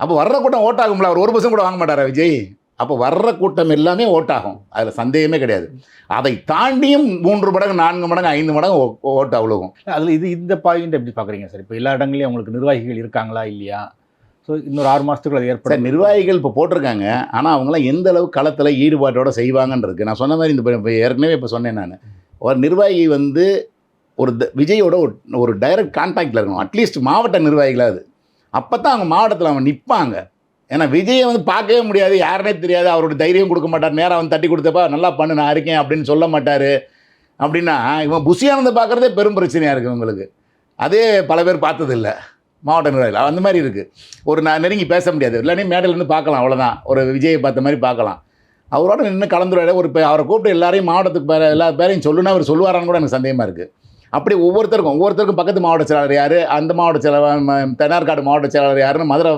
அப்போ வர்ற கூட்டம் ஓட்டாகும்ல, அவர் 1% கூட வாங்க மாட்டாரா விஜய்? அப்போ வர்ற கூட்டம் எல்லாமே ஓட்டாகும், அதில் சந்தேகமே கிடையாது. அதை தாண்டியும் 3 மடங்கு 4 மடங்கு 5 மடங்கு ஓட்டு அவ்வளோகும். அதில் இந்த பாயிண்ட் எப்படி பார்க்குறீங்க சார்? இப்போ எல்லா இடங்களையும் அவங்களுக்கு நிர்வாகிகள் இருக்காங்களா இல்லையா? ஸோ இன்னொரு 6 மாதத்துக்குள்ள அது ஏற்படும். நிர்வாகிகள் இப்போ போட்டிருக்காங்க, ஆனால் அவங்களாம் எந்த அளவு களத்தில் ஈடுபாட்டோடு செய்வாங்கன்றது நான் சொன்ன மாதிரி இப்போ ஏற்கனவே இப்போ சொன்னேன். நான் ஒரு நிர்வாகி வந்து விஜயோட ஒரு டைரக்ட் கான்டாக்டில் இருக்கணும், அட்லீஸ்ட் மாவட்ட நிர்வாகிகளாக. அது அப்போ தான் அவங்க மாவட்டத்தில் அவங்க நிற்பாங்க. ஏன்னா விஜயை வந்து பார்க்கவே முடியாது, யாருனே தெரியாது, அவரோட தைரியம் கொடுக்க மாட்டார். நேராக வந்து தட்டி கொடுத்தப்பா நல்லா பண்ணு நான் இருக்கேன் அப்படின்னு சொல்ல மாட்டார். அப்படின்னா இவன் புஷியானந்தை பார்க்குறதே பெரும் பிரச்சனையாக இருக்குது இவங்களுக்கு. அதே பல பேர் பார்த்ததில்லை மாவட்ட நிர்வாகிகள், அந்த மாதிரி இருக்குது. நான் நெருங்கி பேச முடியாது, இல்லைன்னா மேடையிலேருந்து பார்க்கலாம், அவ்வளோதான். ஒரு விஜயை பார்த்த மாதிரி பார்க்கலாம். அவரோட நின்று கலந்துரையாட அவரை கூப்பிட்டு எல்லாரையும் மாவட்டத்துக்கு எல்லா பேரையும் சொல்லுன்னா அவர் சொல்லுவாரான்னு கூட எனக்கு சந்தேகமாக இருக்குது. அப்படி ஒவ்வொருத்தருக்கும் பக்கத்து மாவட்ட செயலாளர் யார், அந்த மாவட்ட செயலாளர் தென்னார்காடு மாவட்ட செயலாளர் யாருன்னு மதுரை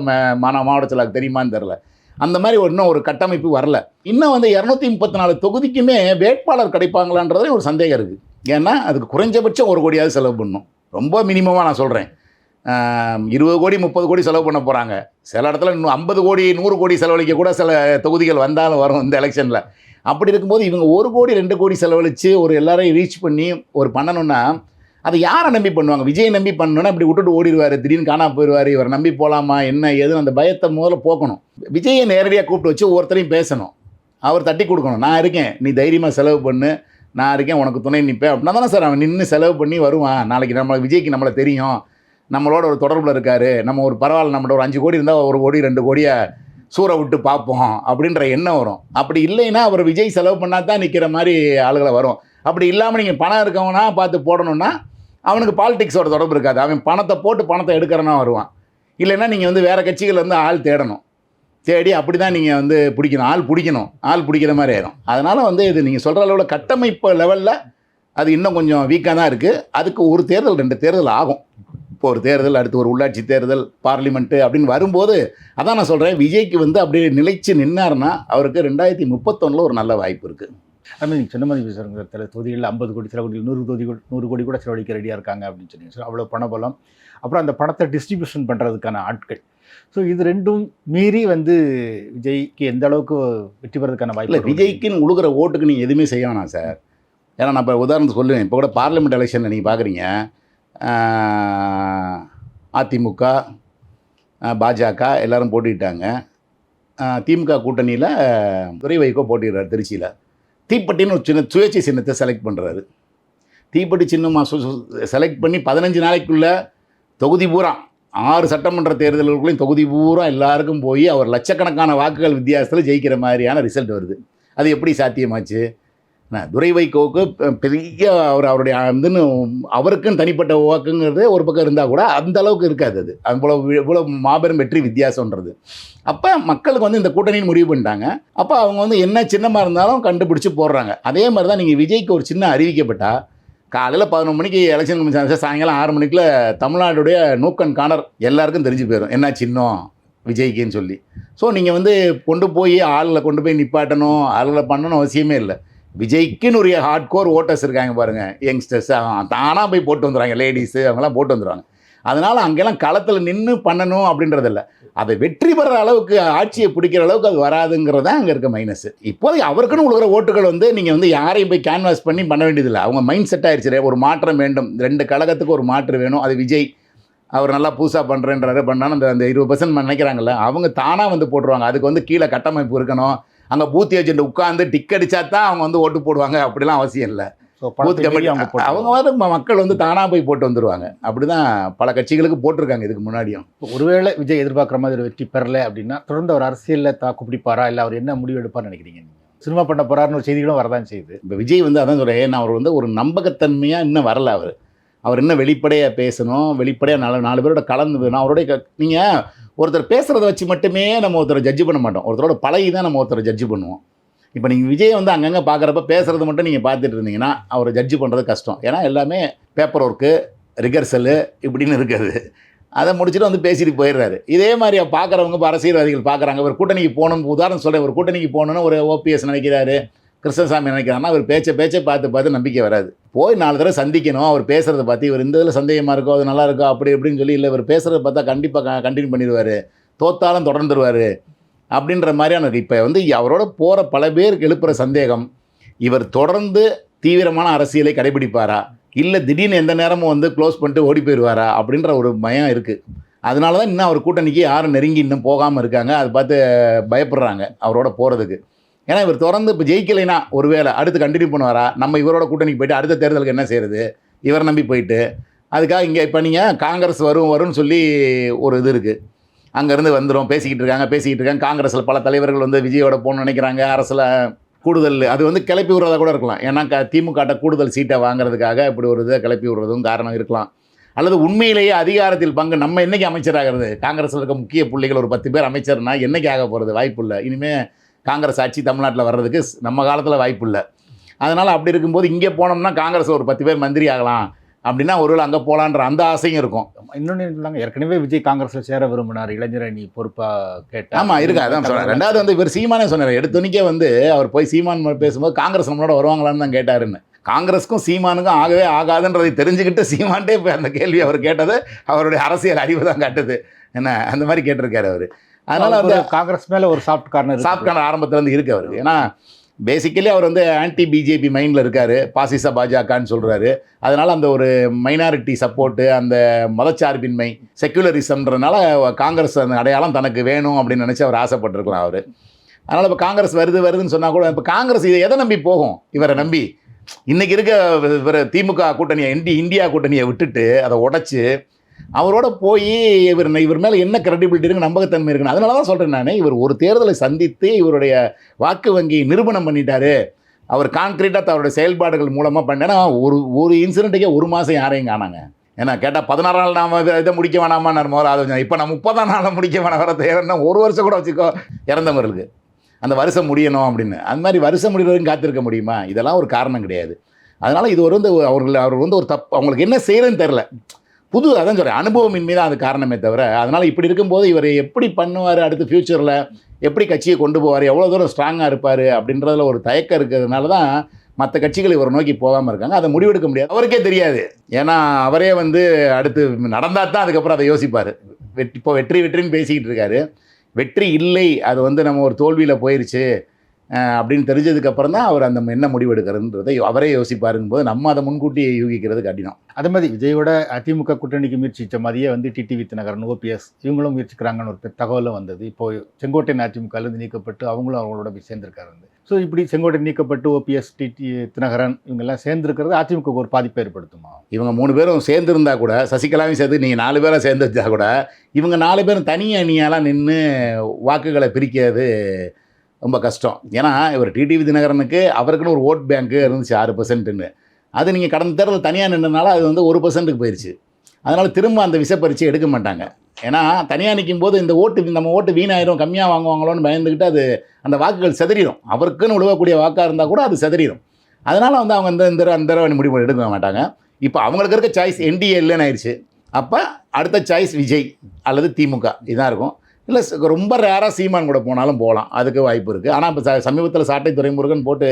மாவட்ட செயலாளர் தெரியுமான்னு தெரில. அந்த மாதிரி இன்னும் ஒரு கட்டமைப்பு வரல. இன்னும் வந்து 234 தொகுதிக்குமே வேட்பாளர் கிடைப்பாங்களான்றதே ஒரு சந்தேகம் இருக்குது. ஏன்னா அதுக்கு குறைஞ்சபட்சம் 1 கோடியாவது செலவு பண்ணணும், ரொம்ப மினிமமாக நான் சொல்கிறேன். 20 கோடி 30 கோடி செலவு பண்ண போகிறாங்க. சில இடத்துல 50 கோடி 100 கோடி செலவழிக்க கூட சில தொகுதிகள் வந்தாலும் வரும் இந்த எலெக்ஷனில். அப்படி இருக்கும்போது இவங்க 1 கோடி 2 கோடி செலவழித்து ஒரு எல்லாரையும் ரீச் பண்ணி ஒரு பண்ணணும்னா அதை யாரை நம்பி பண்ணுவாங்க? விஜயை நம்பி பண்ணணுன்னா இப்படி விட்டுட்டு ஓடிடுவார், திடீர்னு காணாமல் போயிடுவார், இவரை நம்பி போகலாமா என்ன ஏதுன்னு அந்த பயத்தை முதல்ல போக்கணும். விஜயை நேரடியாக கூப்பிட்டு வச்சு ஒவ்வொருத்தரையும் பேசணும், அவர் தட்டி கொடுக்கணும். நான் இருக்கேன், நீ தைரியமாக செலவு பண்ணு, நான் இருக்கேன், உனக்கு துணை நிற்பேன் அப்படின்னா தானே சார் அவன் நின்று செலவு பண்ணி வருவான். நாளைக்கு விஜய்க்கு நம்மளை தெரியும், நம்மளோட ஒரு தொடர்பில் இருக்கார், நம்ம ஒரு பரவாயில்ல, நம்மளோட ஒரு 5 கோடி இருந்தால் 1 கோடி 2 கோடியை சூறை விட்டு பார்ப்போம் அப்படின்ற எண்ணம் வரும். அப்படி இல்லைன்னா அவர் விஜய் செலவு பண்ணால் தான் நிற்கிற மாதிரி ஆளுகளை வரும். அப்படி இல்லாமல் நீங்கள் பணம் இருக்கவனா பார்த்து போடணுன்னா அவனுக்கு பாலிடிக்ஸோட தொடர்பு இருக்காது, அவன் பணத்தை போட்டு பணத்தை எடுக்கிறனா வருவான். இல்லைன்னா நீங்கள் வந்து வேறு கட்சிகள் வந்து ஆள் தேடணும், தேடி அப்படி தான் நீங்கள் வந்து பிடிக்கணும், ஆள் பிடிக்கிற மாதிரி ஆயிரும். அதனால் வந்து இது நீங்கள் சொல்கிற அளவில் கட்டமைப்பு லெவலில் அது இன்னும் கொஞ்சம் வீக்காக தான் இருக்குது. அதுக்கு ஒரு தேர்தல் 2 தேர்தல் ஆகும். இப்போ ஒரு தேர்தல், அடுத்து ஒரு உள்ளாட்சி தேர்தல், பார்லிமெண்ட்டு அப்படின்னு வரும்போது அதான் நான் சொல்கிறேன், விஜய்க்கு வந்து அப்படியே நிலைச்சு நின்னார்னா அவருக்கு 2031 ஒரு நல்ல வாய்ப்பு இருக்குது. அதுமாதிரி நீங்கள் சொன்ன மாதிரி சார், சில தொகுதிகளில் 50 கோடி, சில கோடி 100 கோடி கூட செலவழிக்க ரெடியாக இருக்காங்க அப்படின்னு சொன்னீங்க சார். அவ்வளோ பணபலம், அப்புறம் அந்த பணத்தை டிஸ்ட்ரிபியூஷன் பண்ணுறதுக்கான ஆட்கள். ஸோ இது ரெண்டும் மீறி வந்து விஜய்க்கு எந்த அளவுக்கு வெற்றி பெறதுக்கான வாய்ப்பு இல்லை. விஜய்க்குன்னு உழுகிற ஓட்டுக்கு நீங்கள் எதுவுமே செய்ய வேணாம் சார். ஏன்னா நான் இப்போ உதாரணத்துக்கு சொல்லுவேன், இப்போ கூட பார்லிமெண்ட் எலெக்ஷனில் நீங்கள் பார்க்குறீங்க, அதிமுக பாஜக எல்லோரும் போட்டிட்டாங்க. திமுக கூட்டணியில் துரை வைகோ போட்டிடுறாரு திருச்சியில். தீப்பெட்டின்னு ஒரு சின்ன சுயேட்சை சின்னத்தை செலக்ட் பண்ணுறாரு. தீப்பெட்டி சின்னமாக செலக்ட் பண்ணி 15 நாளைக்குள்ளே தொகுதி பூரா 6 சட்டமன்ற தேர்தல்களுக்குள்ளேயும் தொகுதி பூரா எல்லாருக்கும் போய் அவர் லட்சக்கணக்கான வாக்குகள் வித்தியாசத்தில் ஜெயிக்கிற மாதிரியான ரிசல்ட் வருது. அது எப்படி சாத்தியமாச்சு? துரை வைகோவுக்கு பெரிய அவருடைய வந்துன்னு அவருக்குன்னு தனிப்பட்ட வாக்குங்கிறது ஒரு பக்கம் இருந்தால் கூட அந்த அளவுக்கு இருக்காது. அது இவ்வளோ மாபெரும் வெற்றி வித்தியாசம்ன்றது. அப்போ மக்களுக்கு வந்து இந்த கூட்டணின்னு முடிவு பண்ணிட்டாங்க. அப்போ அவங்க வந்து என்ன சின்னமாக இருந்தாலும் கண்டுபிடிச்சி போடுறாங்க. அதே மாதிரி தான் நீங்கள் விஜய்க்கு ஒரு சின்ன அறிவிக்கப்பட்டால் காலையில் 11 மணிக்கு எலெக்ஷன் கமிஷன், சாயங்காலம் 6 மணிக்குள்ள தமிழ்நாடுடைய நூக்கன் கார்னர் எல்லாருக்கும் தெரிஞ்சு போயிடும் என்ன சின்னம் விஜய்க்குன்னு சொல்லி. ஸோ நீங்கள் வந்து கொண்டு போய் ஆளுகளை கொண்டு போய் நிப்பாட்டணும், ஆளுகளை பண்ணணும் அவசியமே இல்லை. விஜய்க்குன்னு ஒரு ஹார்ட் கோர் ஓட்டர்ஸ் இருக்காங்க பாருங்கள், யங்ஸ்டர்ஸ், தானாக போய் போட்டு வந்துடுவாங்க, லேடிஸு அவங்களாம் போட்டு வந்துடுவாங்க. அதனால் அங்கெல்லாம் களத்தில் நின்று பண்ணணும் அப்படின்றதில்ல. அதை வெற்றி பெற அளவுக்கு, ஆட்சியை பிடிக்கிற அளவுக்கு அது வராதுங்கிறது தான் அங்கே இருக்க மைனஸ். இப்போதைக்கு அவருக்குன்னு உள்ள ஓட்டுகள் வந்து நீங்கள் வந்து யாரையும் போய் கேன்வாஸ் பண்ணி பண்ண வேண்டியதில்லை. அவங்க மைண்ட் செட் ஆயிடுச்சு, ஒரு மாற்றம் வேண்டும், 2 கழகத்துக்கு ஒரு மாற்று வேணும். அது விஜய் அவர் நல்லா புதுசாக பண்ணுறேன்றாரு, பண்ணாலும் அந்த 20% நினைக்கிறாங்கல்ல, அவங்க தானாக வந்து போட்டுருவாங்க. அதுக்கு வந்து கீழே கட்டமைப்பு இருக்கணும், அங்கே பூத் ஏஜென்ட் உட்காந்து டிக் அடித்தா தான் அவங்க வந்து ஓட்டு போடுவாங்க, அப்படிலாம் அவசியம் இல்லை. அவங்க வந்து மக்கள் வந்து தானாக போய் போட்டு வந்துடுவாங்க. அப்படி தான் பல கட்சிகளுக்கு போட்டிருக்காங்க இதுக்கு முன்னாடியும். ஒருவேளை விஜய் எதிர்பார்க்குற மாதிரி ஒரு வெற்றி பெறலை அப்படின்னா தொடர்ந்து அவர் அரசியலில் தாக்கு பிடிப்பாரா, இல்லை அவர் என்ன முடிவு எடுப்பார்னு நினைக்கிறீங்க? சினிமா பண்ண போகிறாருன்னு ஒரு செய்திகளும் வரதான் செய்யுது. இப்போ விஜய் வந்து அதான் சொல்கிறேன், நான் அவர் வந்து ஒரு நம்பகத்தன்மையாக இன்னும் வரல. அவர் இன்னும் வெளிப்படையாக பேசணும், வெளிப்படையாக 4 பேரோட கலந்து வேணும். அவருடைய நீங்கள் ஒருத்தர் பேசுகிறத வச்சு மட்டுமே நம்ம ஒருத்தரை ஜட்ஜ் பண்ண மாட்டோம். ஒருத்தரோட பழகி தான் நம்ம ஒருத்தரை ஜட்ஜ் பண்ணுவோம். இப்போ நீங்கள் விஜய் வந்து அங்கங்கே பார்க்குறப்ப பேசுகிறது மட்டும் நீங்கள் பார்த்துட்டு இருந்தீங்கன்னா அவரை ஜட்ஜ் பண்ணுறது கஷ்டம். ஏன்னா எல்லாமே பேப்பர் ஒர்க்கு, ரிகர்சலு இப்படின்னு இருக்குது. அதை முடிச்சுட்டு வந்து பேசிட்டு போயிடுறாரு. இதே மாதிரி பார்க்குறவங்க இப்போ அரசியல்வாதிகள் பார்க்குறாங்க. ஒரு கூட்டணிக்கு போகணும், உதாரணம் சொல்கிறேன், ஒரு கூட்டணிக்கு போகணுன்னு ஒரு ஓபிஎஸ் நினைக்கிறாரு, கிருஷ்ணசாமி நினைக்கிறாருன்னா அவர் பேச்சை பார்த்து நம்பிக்கை வராது. போய் 4 தடவை சந்திக்கணும். அவர் பேசுகிறத பார்த்து இவர் இந்த இதில் சந்தேகமாக இருக்கோ, அது நல்லா இருக்கோ, அப்படி இப்படின்னு சொல்லி, இல்லை இவர் பேசுகிறத பார்த்தா கண்டிப்பாக கண்டினியூ பண்ணிடுவார், தோத்தாலும் தொடர்ந்துருவார் அப்படின்ற மாதிரியான. இப்போ வந்து அவரோட போகிற பல பேருக்கு எழுப்புகிற சந்தேகம், இவர் தொடர்ந்து தீவிரமான அரசியலை கடைபிடிப்பாரா, இல்லை திடீர்னு எந்த நேரமும் வந்து க்ளோஸ் பண்ணிட்டு ஓடி போயிடுவாரா அப்படின்ற ஒரு பயம் இருக்குது. அதனால தான் இன்னும் அவர் கூட்டணிக்கு யாரும் நெருங்கி இன்னும் போகாமல் இருக்காங்க. அதை பார்த்து பயப்படுறாங்க அவரோட போகிறதுக்கு. ஏன்னா இவர் தொடர்ந்து இப்போ ஜெயிக்கலைன்னா ஒருவேளை அடுத்து கண்டினியூ பண்ணுவாரா, நம்ம இவரோட கூட்டணிக்கு போயிட்டு அடுத்த தேர்தலுக்கு என்ன செய்கிறது, இவரை நம்பி போயிட்டு. அதுக்காக இங்கே இப்போ நீங்கள் காங்கிரஸ் வரும்னு சொல்லி ஒரு இது இருக்குது. அங்கேருந்து வந்துடும் பேசிக்கிட்டு இருக்காங்க. காங்கிரஸில் பல தலைவர்கள் வந்து விஜயோட போகணும்னு நினைக்கிறாங்க. அரசில் கூடுதல் அது வந்து கிளப்பி விடுறதா கூட இருக்கலாம். ஏன்னா திமுக கூடுதல் சீட்டை வாங்குறதுக்காக இப்படி ஒரு இதை கிளப்பி விடுறதும் காரணம் இருக்கலாம். அல்லது உண்மையிலேயே அதிகாரத்தில் பங்கு நம்ம என்றைக்கு அமைச்சராகிறது, காங்கிரஸில் இருக்க முக்கிய புள்ளிகள் ஒரு 10 பேர் அமைச்சர்னா என்றைக்கு ஆக போகிறது, வாய்ப்பு இல்லை. இனிமேல் காங்கிரஸ் ஆட்சி தமிழ்நாட்டில் வர்றதுக்கு நம்ம காலத்தில் வாய்ப்பு இல்லை. அதனால் அப்படி இருக்கும்போது இங்கே போனோம்னா காங்கிரஸில் ஒரு 10 பேர் மந்திரி ஆகலாம் அப்படின்னா ஒருவேளை அங்கே போகலான்ற அந்த ஆசையும் இருக்கும். இன்னொன்று இருந்தாங்க, ஏற்கனவே விஜய் காங்கிரஸில் சேர விரும்பினார், இளைஞரணி பொறுப்பாக கேட்டால். ஆமாம் இருக்கா, அதான் சொல்கிறேன். ரெண்டாவது வந்து இவர் சீமானே சொன்னார், எடுத்தோனிக்கே வந்து அவர் போய் சீமான் பேசும்போது காங்கிரஸ் நம்மளோட வருவாங்களான்னு தான் கேட்டாருன்னு. காங்கிரஸுக்கும் சீமானுக்கும் ஆகவே ஆகாதுன்றதை தெரிஞ்சுக்கிட்டு சீமான்ட்டே போய் அந்த கேள்வி அவர் கேட்டது அவருடைய அரசியல் அறிவு தான் காட்டுது. என்ன அந்த மாதிரி கேட்டிருக்காரு அவர். அதனால் வந்து காங்கிரஸ் மேலே ஒரு சாஃப்ட் கார்னர் ஆரம்பத்துலேருந்து இருக்குது அவருக்கு. ஏன்னா பேசிக்கலி அவர் வந்து ஆன்டி பிஜேபி மைண்டில் இருக்கார், பாசிச பாஜகன்னு சொல்கிறாரு. அதனால் அந்த ஒரு மைனாரிட்டி சப்போர்ட்டு, அந்த மதச்சார்பின்மை, செக்குலரிசம்ன்றனால காங்கிரஸ் அந்த அடையாளம் தனக்கு வேணும் அப்படின்னு நினச்சி அவர் ஆசைப்பட்டிருக்கலாம் அவர். அதனால் இப்போ காங்கிரஸ் வருதுன்னு சொன்னால் கூட இப்போ காங்கிரஸ் இதை எதை நம்பி போகும், இவரை நம்பி. இன்றைக்கி இருக்க இவர் திமுக கூட்டணியை இந்தியா கூட்டணியை விட்டுட்டு அதை உடச்சி அவரோட போய் இவர் மேலே என்ன கிரெடிபிலிட்டி இருக்குது, நம்பகத்தன்மை இருக்குன்னு. அதனால தான் சொல்கிறேன் நான், இவர் ஒரு தேர்தலை சந்தித்து இவருடைய வாக்கு வங்கி நிரூபணம் பண்ணிட்டாரு. அவர் கான்க்ரீட்டாக அவருடைய செயல்பாடுகள் மூலமாக பண்ணேன்னா ஒரு இன்சிடென்ட்டுக்கே 1 மாதம் யாரையும் காணாங்க. ஏன்னா கேட்டால் 16 நாள் நாம் இதை முடிக்க வேணாமா முதல்ல அதை இப்போ நான் 30 நாளில் முடிக்க வேணாம், வர தேவைன்னா 1 வருஷம் கூட வச்சுக்கோ இறந்தவர்களுக்கு அந்த வருஷம் முடியணும் அப்படின்னு. அந்த மாதிரி வருஷம் முடிகிறதுக்கு காத்திருக்க முடியுமா? இதெல்லாம் ஒரு காரணம் கிடையாது. அதனால் இது ஒரு வந்து அவர் வந்து ஒரு தப்பு, அவங்களுக்கு என்ன செய்கிறதுன்னு தெரில. அதான் சொல்கிறேன், அனுபவமின்மை தான் அது காரணமே தவிர. அதனால் இப்படி இருக்கும்போது இவர் எப்படி பண்ணுவார், அடுத்து ஃப்யூச்சரில் எப்படி கட்சியை கொண்டு போவார், எவ்வளோ தூரம் ஸ்ட்ராங்காக இருப்பார் அப்படின்றதுல ஒரு தயக்கம் இருக்கிறதுனால தான் மற்ற கட்சிகள் இவரை நோக்கி போகாமல் இருக்காங்க. அதை முடிவெடுக்க முடியாது, அவருக்கே தெரியாது. ஏன்னா அவரே வந்து அடுத்து நடந்தால் தான் அதுக்கப்புறம் அதை யோசிப்பார். இப்போ வெற்றின்னு பேசிக்கிட்டு இருக்காரு. வெற்றி இல்லை, அது வந்து நம்ம ஒரு தோல்வியில் போயிடுச்சு அப்படின்னு தெரிஞ்சதுக்கப்புறம் தான் அவர் அந்த என்ன முடிவெடுக்கிறதுன்றதை அவரே யோசிப்பாருங்கும் போது நம்ம அதை முன்கூட்டி யூகிக்கிறது கடினம். அதே மாதிரி விஜயோட அதிமுக கூட்டணிக்கு முயற்சித்த மாதிரியே வந்து டிடிவி தினகரன், ஓபிஎஸ் இவங்களும் முயற்சிக்கிறாங்கன்னு ஒரு தகவலும் வந்தது. இப்போது செங்கோட்டையன் அதிமுகலேருந்து நீக்கப்பட்டு அவங்களும் அவங்களோட போய் சேர்ந்திருக்காரு. ஸோ இப்படி செங்கோட்டையன் நீக்கப்பட்டு ஓபிஎஸ், தினகரன் இவங்கெல்லாம் சேர்ந்துருக்கிறது அதிமுக ஒரு பாதிப்பை ஏற்படுத்துமா? இவங்க 3 பேரும் சேர்ந்துருந்தா கூட, சசிகலாவையும் சேர்த்து நீங்கள் 4 பேராக சேர்ந்து வச்சா கூட, இவங்க 4 பேரும் தனி அணியாலாம் நின்று வாக்குகளை பிரிக்கிறது ரொம்ப கஷ்டம். ஏன்னா இவர் டிடிவி தினகரனுக்கு அவருக்குன்னு ஒரு ஓட் பேங்க்கு இருந்துச்சு 6%ன்னு. அது நீங்கள் கடந்த தேர்தல் தனியாக நின்றனால அது வந்து 1%க்கு போயிடுச்சு. அதனால் திரும்ப அந்த விஷப்பரிச்சை எடுக்க மாட்டாங்க. ஏன்னா தனியாக நிற்கும் போது இந்த நம்ம ஓட்டு வீணாயிரும், கம்மியாக வாங்குவாங்களோன்னு பயந்துக்கிட்டு அது அந்த வாக்குகள் செதறிடும். அவருக்குன்னு விழுவக்கூடிய வாக்காக இருந்தால் கூட அது செதறிடும். அதனால் வந்து அவங்க அந்த தடவை முடிவு எடுக்க மாட்டாங்க. இப்போ அவங்களுக்கு இருக்க சாய்ஸ் என்டிஏ இல்லைன்னு ஆயிடுச்சு. அப்போ அடுத்த சாய்ஸ் விஜய் அல்லது திமுக இதுதான் இருக்கும். இல்லை ரொம்ப ரேராக சீமான் கூட போனாலும் போகலாம், அதுக்கு வாய்ப்பு இருக்குது. ஆனால் இப்போ சமீபத்தில் சாட்டை துரைமுருகன் போட்டு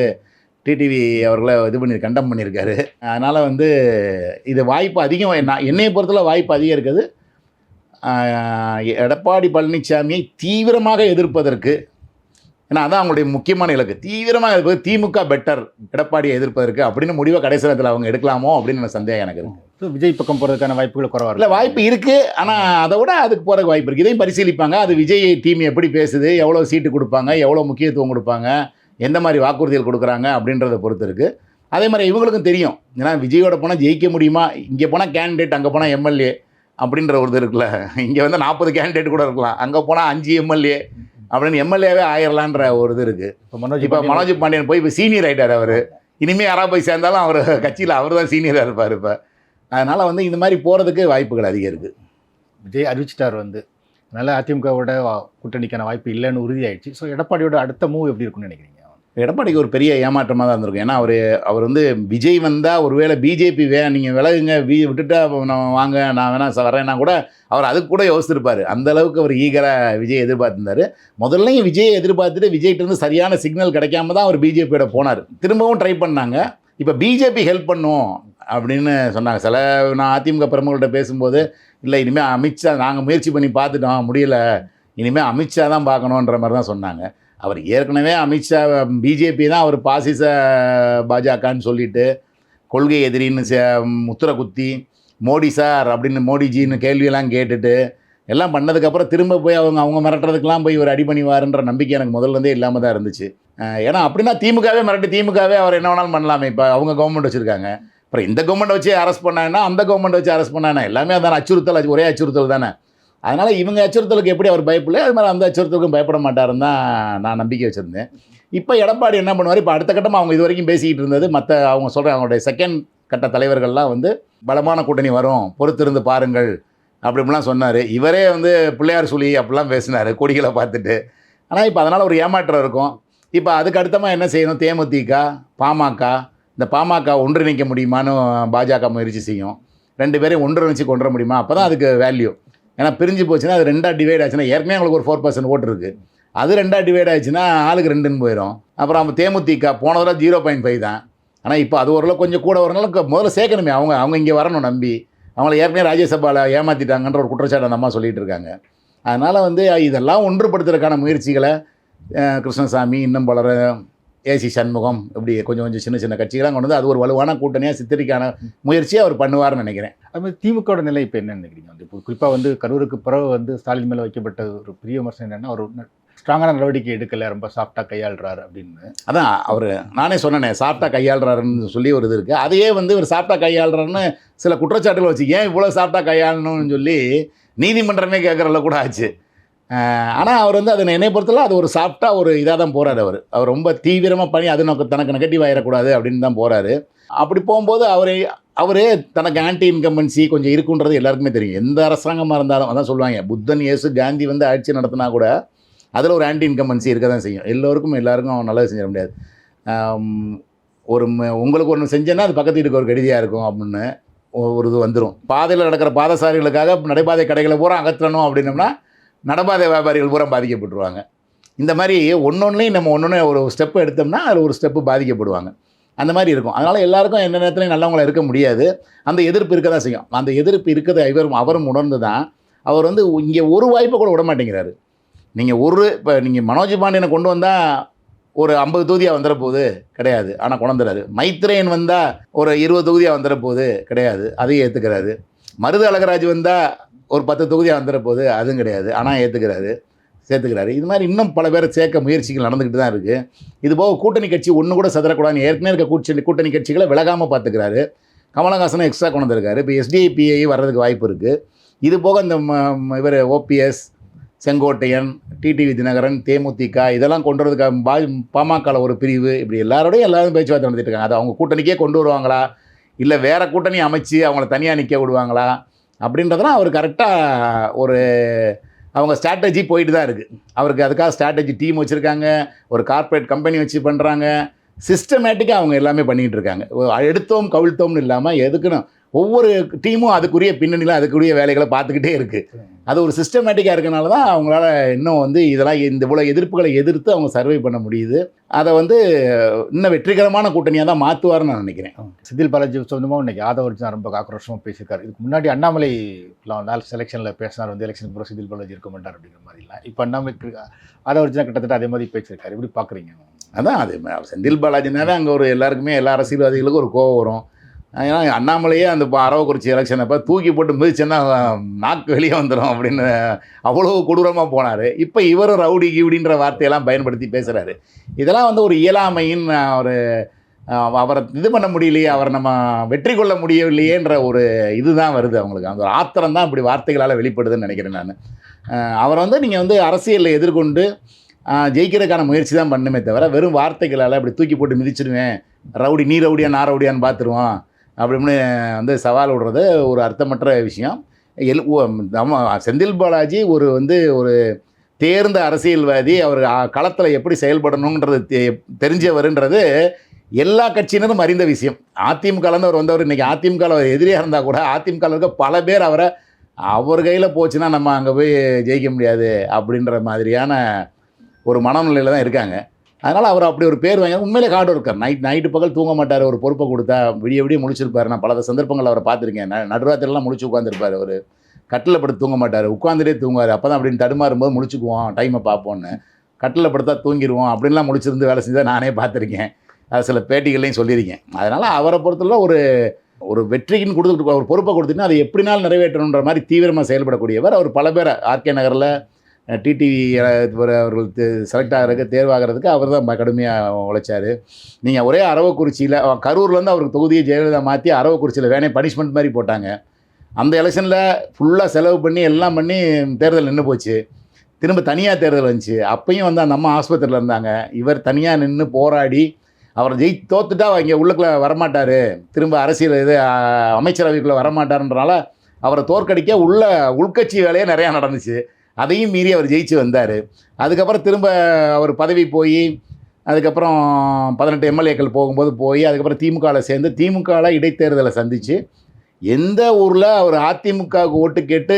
டிடிவி அவர்களை கண்டம் பண்ணியிருக்காரு. அதனால் வந்து இது வாய்ப்பு அதிகம். என்னையை பொறுத்தல வாய்ப்பு அதிகம் இருக்குது. எடப்பாடி பழனிசாமியை தீவிரமாக எதிர்ப்பதற்கு, ஏன்னா அதான் அவங்களுடைய முக்கியமான இலக்கு, தீவிரமாக எதிர்ப்பது திமுக பெட்டர் எடப்பாடியை எதிர்ப்பதற்கு அப்படின்னு முடிவை கடைசி நேரத்தில் அவங்க எடுக்கலாமோ அப்படின்னு சந்தேகம் எனக்கு இருக்குது. விஜய் பக்கம் போகிறதுக்கான வாய்ப்புகள் குறைவாக இல்லை, வாய்ப்பு இருக்குது. ஆனால் அதை விட அதுக்கு போகிறதுக்கு வாய்ப்பு இருக்குது. இதையும் பரிசீலிப்பாங்க. அது விஜய் டீம் எப்படி பேசுது, எவ்வளோ சீட்டு கொடுப்பாங்க, எவ்வளோ முக்கியத்துவம் கொடுப்பாங்க, எந்த மாதிரி வாக்குறுதிகள் கொடுக்குறாங்க அப்படின்றத பொறுத்து இருக்குது. அதே மாதிரி இவங்களுக்கும் தெரியும், ஏன்னா விஜயோட போனால் ஜெயிக்க முடியுமா, இங்கே போனால் கேண்டிடேட், அங்கே போனால் எம்எல்ஏ அப்படின்ற ஒரு இது இருக்குல்ல. இங்கே வந்து 40 கேண்டிடேட் கூட இருக்கலாம், அங்கே போனால் 5 எம்எல்ஏ அப்படின்னு எம்எல்ஏவே ஆயிரலான்ற ஒரு இது இருக்குது. இப்போ மனோஜ் பாண்டியன் போய் இப்போ சீனியர் ஆகிட்டார் அவர். இனிமேல் யாராவது போய் சேர்ந்தாலும் அவர் கட்சியில் அவர் தான் சீனியராக இருப்பார். இப்போ அதனால் வந்து இந்த மாதிரி போகிறதுக்கு வாய்ப்புகள் அதிகம் இருக்குது. விஜய் அறிவிச்சிட்டார் அதனால் அதிமுகவோட கூட்டணிக்கான வாய்ப்பு இல்லைன்னு உறுதியாயிடுச்சு. ஸோ எடப்பாடியோட அடுத்த மூவ் எப்படி இருக்குன்னு நினைக்கிறீங்க? எடப்பாடிக்கு ஒரு பெரிய ஏமாற்றமாக தான் இருந்திருக்கும். ஏன்னா அவர் வந்து விஜய் வந்தால் ஒருவேளை பிஜேபி நீங்கள் விலகுங்க விட்டுட்டா நான் வாங்க நான் வேணா வரேன்னா கூட அவர் அதுக்கு கூட யோசிச்சிருப்பார். அந்த அளவுக்கு அவர் ஈகராக விஜய் எதிர்பார்த்துருந்தார். முதல்லையும் விஜயை எதிர்பார்த்துட்டு விஜய்கிட்டருந்து சரியான சிக்னல் கிடைக்காம தான் அவர் பிஜேபியோட போனார். திரும்பவும் ட்ரை பண்ணாங்க. இப்போ பிஜேபி ஹெல்ப் பண்ணும் அப்படின்னு சொன்னாங்க. நான் அதிமுக பிரமுகர்கள்ட்ட பேசும்போது, இல்லை இனிமேல் அமித்ஷா நாங்கள் முயற்சி பண்ணி பார்த்துட்டோம் முடியல, இனிமேல் அமித்ஷா தான் பார்க்கணுன்ற மாதிரி தான் சொன்னாங்க. அவர் ஏற்கனவே அமித்ஷா பிஜேபி தான் அவர் பாசிச பாஜகன்னு சொல்லிட்டு கொள்கை எதிரின்னு முத்திர குத்தி மோடி சார் அப்படின்னு மோடிஜின்னு கேள்வியெல்லாம் கேட்டுட்டு எல்லாம் பண்ணதுக்கப்புறம் திரும்ப போய் அவங்க மிரட்டுறதுக்கெலாம் போய் இவர் அடி பண்ணிவாருன்ற நம்பிக்கை எனக்கு முதல்லேருந்தே இல்லாமல் தான் இருந்துச்சு. ஏன்னா அப்படின்னா திமுகவே மிரட்டி திமுகவே அவர் என்ன வேணாலும் பண்ணலாமே. இப்போ அவங்க கவர்மெண்ட் வச்சுருக்காங்க, அப்புறம் இந்த கவர்மெண்ட் வச்சு அரெஸ்ட் பண்ணாங்கன்னா அந்த கவர்மெண்ட் வச்சு அரெஸ்ட் பண்ணானா எல்லாமே அதான அச்சுறுத்தல், ஒரே அச்சுறுத்தல் தானே. அதனால் இவங்க அச்சுறுத்தலுக்கு எப்படி அவர் பயப்படல, அது மாதிரி அந்த அச்சுறுத்தலுக்கும் பயப்பட மாட்டாருன்னு தான் நான் நம்பிக்கை வச்சுருந்தேன். இப்போ எடப்பாடி என்ன பண்ணுவார், இப்போ அடுத்த கட்டமாக அவங்க இது வரைக்கும் பேசிக்கிட்டு இருந்தது அவங்க சொல்கிற அவங்களுடைய செகண்ட் கட்ட தலைவர்கள்லாம் பலமான கூட்டணி வரும் பொறுத்திருந்து பாருங்கள் அப்படிலாம் சொன்னார். இவரே பிள்ளையார் சுழி அப்படிலாம் பேசினார் கொடிகளை பார்த்துட்டு. ஆனால் இப்போ அதனால் ஒரு ஏமாற்றம் இருக்கும். இப்போ அதுக்கு அடுத்தமாக என்ன செய்யணும், தேமுதிக பாமக இந்த பாமக ஒன்றிணைக்க முடியுமான்னு பாஜக முயற்சி செய்யும். 2 பேரையும் ஒன்றிணைச்சு கொண்டு வர முடியுமா, அப்போ தான் அதுக்கு வேல்யூ. ஏன்னா பிரிஞ்சு போச்சுன்னா அது 2ஆக டிவைட் ஆச்சுன்னா ஏற்கனவே அவங்களுக்கு ஒரு 4% ஓட்டு இருக்குது, அது 2ஆக டிவைட் ஆச்சுன்னா ஆளுக்கு 2ன்னு போயிடும். அப்புறம் தேமுதிக போன தடவை 0.5 தான். ஆனால் இப்போ அது ஓரளவு கொஞ்சம் கூட வரனால முதல்ல சேர்க்கணுமே, அவங்க இங்கே வரணும் நம்பி. அவங்கள ஏற்கனவே ராஜ்யசபாவில் ஏமாற்றிட்டாங்கன்ற ஒரு குற்றச்சாட்டு அந்த அம்மா சொல்லிகிட்டு இருக்காங்க. அதனால் இதெல்லாம் ஒன்றுபடுத்துறதுக்கான முயற்சிகளை கிருஷ்ணசாமி இன்னும் பலர் ஏசி சண்முகம் இப்படி கொஞ்சம் சின்ன சின்ன கட்சிகளாக கொண்டு அது ஒரு வலுவான கூட்டணியாக சித்தரிக்கான முயற்சியை அவர் பண்ணுவார்னு நினைக்கிறேன். அதுமாதிரி திமுகவோட நிலை இப்போ என்னன்னு நினைக்கிறீங்க? இப்போ குறிப்பாக கரூருக்கு பிறகு ஸ்டாலின் மேலே வைக்கப்பட்ட ஒரு பெரிய விமர்சனம் என்னென்னா, ஒரு ஸ்ட்ராங்கான நடவடிக்கை எடுக்கலை, ரொம்ப சாஃப்டாக கையாளுறாரு அப்படின்னு. அதான் அவர் நானே சொன்னேனே, சாஃப்டாக கையாளுறாருன்னு சொல்லி ஒரு இது இருக்குது. அதையே ஒரு சாஃப்டாக கையாளுறாருன்னு சில குற்றச்சாட்டுகள் வச்சு ஏன் இவ்வளோ சாஃப்டாக கையாளணும்னு சொல்லி நீதிமன்றமே கேட்குறல கூட ஆச்சு. ஆனால் அவர் அதை என்னை பொறுத்தல அது ஒரு சாஃப்டாக ஒரு இதாக தான் போகிறார். அவர் ரொம்ப தீவிரமாக பண்ணி அது தனக்கு நெகட்டிவ் ஆகிடக்கூடாது அப்படின்னு தான் போகிறாரு. அப்படி போகும்போது அவரே தனக்கு ஆன்டி இன்கம்பன்சி கொஞ்சம் இருக்குன்றது எல்லாருக்குமே தெரியும். எந்த அரசாங்கமாக இருந்தாலும் அதான் சொல்லுவாங்க, புத்தன் இயேசு காந்தி ஆட்சி நடத்தினா கூட அதில் ஒரு ஆன்டி இன்கம்பன்சி இருக்க தான் செய்யும். எல்லாருக்கும் அவன் நல்லது செஞ்சிட முடியாது. உங்களுக்கு ஒன்று செஞ்சேன்னா அது பக்கத்து வீட்டுக்கு ஒரு கெடுதியாக இருக்கும் அப்படின்னு ஒரு இது வந்துடும். பாதையில் நடக்கிற பாதசாரிகளுக்காக நடைபாதை கடைகளை பூரா அகற்றணும் அப்படின்னோம்னா நடபாதை வியாபாரிகள் பூரா பாதிக்கப்பட்டுருவாங்க. இந்த மாதிரி ஒன்றொன்னையும் நம்ம ஒன்று ஒரு ஸ்டெப்பு எடுத்தோம்னா அதில் ஒரு ஸ்டெப்பு பாதிக்கப்படுவாங்க. அந்த மாதிரி இருக்கும். அதனால் எல்லாருக்கும் எந்த நேரத்துலையும் நல்லவங்கள இருக்க முடியாது. அந்த எதிர்ப்பு இருக்க தான் செய்யும். அந்த எதிர்ப்பு இருக்கிறத அவரும் உணர்ந்து தான் அவர் இங்கே ஒரு வாய்ப்பை கூட விட மாட்டேங்கிறாரு. இப்போ நீங்கள் மனோஜ் பாண்டியனை கொண்டு வந்தால் ஒரு 50 தொகுதியாக வந்துட போகுது கிடையாது, ஆனால் கொண்டுறாரு. மைத்ரேயன் வந்தால் ஒரு 20 தொகுதியாக வந்துட போகுது கிடையாது, அதையும் ஏற்றுக்கிறாரு. மருது அழகராஜ் வந்தால் ஒரு 10 தொகுதியாக வந்துட போகுது, அதுவும் கிடையாது, ஆனால் சேர்த்துக்கிறாரு. இது மாதிரி இன்னும் பல பேரை சேர்க்க முயற்சிகள் நடந்துக்கிட்டு தான் இருக்குது. இது போக கூட்டணி கட்சி ஒன்று கூட சதறக்கூடாதுன்னு ஏற்கனவே இருக்க கூட்டணி கட்சிகளை விலகாமல் பார்த்துக்கிறாரு. கமலஹாசனும் எக்ஸ்ட்ரா கொண்டு வந்திருக்காரு. இப்போ SDIPA வர்றதுக்கு வாய்ப்பு இருக்குது. இது போக இந்த இவர் OPS, செங்கோட்டையன், டிடிவி தினகரன், தேமுதிக இதெல்லாம் கொண்டு வரதுக்காக பாமகவில் ஒரு பிரிவு, இப்படி எல்லாரும் பேச்சுவார்த்தை நடத்திட்டு இருக்காங்க. அது அவங்க கூட்டணிக்கே கொண்டு வருவாங்களா, இல்லை வேறு கூட்டணி அமைச்சு அவங்கள தனியாக நிற்க விடுவாங்களா அப்படின்றதெல்லாம் அவர் கரெக்டாக அவங்க ஸ்ட்ராட்டஜி போயிட்டு தான் இருக்குது. அவருக்கு அதுக்காக ஸ்ட்ராட்டஜி டீம் வச்சுருக்காங்க, ஒரு கார்ப்பரேட் கம்பெனி வச்சு பண்ணுறாங்க, சிஸ்டமேட்டிக்காக அவங்க எல்லாமே பண்ணிகிட்டு இருக்காங்க. எடுத்தோம் கவிழ்த்தோம்னு இல்லாமல் எதுக்குன்னு ஒவ்வொரு டீமும் அதுக்குரிய பின்னணியில் அதுக்குரிய வேலைகளை பார்த்துக்கிட்டே இருக்குது. அது ஒரு சிஸ்டமேட்டிக்காக இருக்கனால தான் அவங்களால இன்னும் இதெல்லாம் இவ்வளோ எதிர்ப்புகளை எதிர்த்து அவங்க சர்வை பண்ண முடியுது. அதை இன்னும் வெற்றிகரமான கூட்டணியாக தான் மாற்றுவார்னு நான் நினைக்கிறேன். செந்தில் பாலாஜி சொந்தமாக இன்றைக்கி ஆதவர்ஜன் ரொம்ப ஆக்ரோஷமாக பேசியிருக்காரு. இதுக்கு முன்னாடி அண்ணாமலை செலெக்ஷனில் பேசினார், செலெக்ஷனுக்கு அப்புறம் செந்தில் பாலாஜி இருக்க மாட்டார் அப்படிங்கிற மாதிரிலாம். இப்போ அண்ணாமலை ஆதவர்ஜன் கிட்டத்தட்ட அதே மாதிரி பேசியிருக்காரு. எப்படி பார்க்குறீங்க? அதான் அது செந்தில் பாலாஜினாவே அங்கே எல்லாருக்குமே எல்லா அரசியல்வாதிகளுக்கும் ஒரு கோவம் வரும். ஏன்னா அண்ணாமலையே அந்த அரவக்குறிச்சி எலெக்ஷனை இப்போ தூக்கி போட்டு மிதிச்சுன்னா நாக்கு வெளியே வந்துடும் அப்படின்னு அவ்வளோ கொடூரமாக போனார். இப்போ இவரும் ரவுடி கிவுடின்ற வார்த்தையெல்லாம் பயன்படுத்தி பேசுகிறாரு. இதெல்லாம் ஒரு இயலாமையின் அவரை இது பண்ண முடியலையே, அவரை நம்ம வெற்றி கொள்ள முடியவில்லையேன்ற ஒரு இதுதான் வருது அவங்களுக்கு. அந்த ஒரு ஆத்திரம் தான் இப்படி வார்த்தைகளால் வெளிப்படுதுன்னு நினைக்கிறேன் நான். அவரை நீங்கள் அரசியலில் எதிர்கொண்டு ஜெயிக்கிறதுக்கான முயற்சி தான் பண்ணுமே தவிர வெறும் வார்த்தைகளால் இப்படி தூக்கி போட்டு மிதிச்சிடுவேன், ரவுடி நீ ரவுடியா நான் ரவுடியான்னு பார்த்துருவோம், அப்படின்னு வந்து சவால் விடுறது ஒரு அர்த்தமற்ற விஷயம். நம்ம செந்தில் பாலாஜி ஒரு தேர்ந்த அரசியல்வாதி, அவர் களத்தில் எப்படி செயல்படணுன்றது தெரிஞ்சவருன்றது எல்லா கட்சியினரும் அறிந்த விஷயம். அதிமுகலேருந்து அவர் வந்தவர். இன்றைக்கி அதிமுகவில் அவர் எதிரியாக இருந்தால் கூட அதிமுகவில் இருக்க பல பேர் அவர் கையில் போச்சுன்னா நம்ம அங்கே போய் ஜெயிக்க முடியாது அப்படின்ற மாதிரியான ஒரு மனநிலையில் தான் இருக்காங்க. அதனால் அவர் அப்படி ஒரு பேர் வாங்க உண்மையிலே கார்டு இருக்கார். நைட்டு பகல் தூங்க மாட்டார். ஒரு பொறுப்பை கொடுத்தா விடிய முழிச்சிருப்பார். நான் பல சந்தர்ப்பங்கள் அவரை பார்த்துருக்கேன். நடுராத்திரிலாம் முழிச்சு உட்காந்துருப்பார். அவர் கட்டில் படுத்து தூங்க மாட்டார், உட்காந்துட்டே தூங்குவார். அப்போ தான் அப்படின்னு தடுமாறும்போது முழிச்சுக்குவோம், டைமை பார்ப்போன்னு. கட்டில் படுத்தா தூங்கிடுவோம் அப்படின்லாம் முழிச்சிருந்து வேலை செஞ்சால் நானே பார்த்துருக்கேன். அது சில பேட்டிகள்லையும் சொல்லியிருக்கேன். அதனால் அவரை பொறுத்தவரை ஒரு வெற்றிக்குன்னு கொடுத்துட்டு ஒரு பொறுப்பை கொடுத்துட்டுனா அதை எப்படினாலும் நிறைவேற்றணுன்ற மாதிரி தீவிரமாக செயல்படக்கூடியவர். அவர் பல பேரை ஆர்கே நகரில் டிடிவி அவர்கள் செலக்ட் ஆகிறதுக்கு தேர்வாகிறதுக்கு அவர் தான் கடுமையாக உழைச்சார். நீங்கள் ஒரே அரவக்குறிச்சியில் கரூர்லேருந்து அவருக்கு தொகுதியை ஜெயலலிதா மாற்றி அரவக்குறிச்சியில் வேணே பனிஷ்மெண்ட் மாதிரி போட்டாங்க. அந்த எலெக்ஷனில் ஃபுல்லாக செலவு பண்ணி எல்லாம் பண்ணி தேர்தல் நின்று போச்சு. திரும்ப தனியாக தேர்தல் வந்துச்சு. அப்பையும் வந்து அந்த அம்மா ஆஸ்பத்திரியில் இருந்தாங்க. இவர் தனியாக நின்று போராடி அவர் தோத்துட்டா இங்கே உள்ளுக்குள்ளே வரமாட்டார், திரும்ப அரசியல் அமைச்சரவைக்குள்ளே வரமாட்டார்ன்றனால அவரை தோற்கடிக்க உள்கட்சி வேலையே நிறையா நடந்துச்சு. அதையும் மீறி அவர் ஜெயிச்சு வந்தார். அதுக்கப்புறம் திரும்ப அவர் பதவி போய் அதுக்கப்புறம் 18 எம்எல்ஏக்கள் போகும்போது அதுக்கப்புறம் திமுகவில் சேர்ந்து திமுகவில் இடைத்தேர்தலை சந்தித்து எந்த ஊரில் அவர் அதிமுகவுக்கு ஓட்டு கேட்டு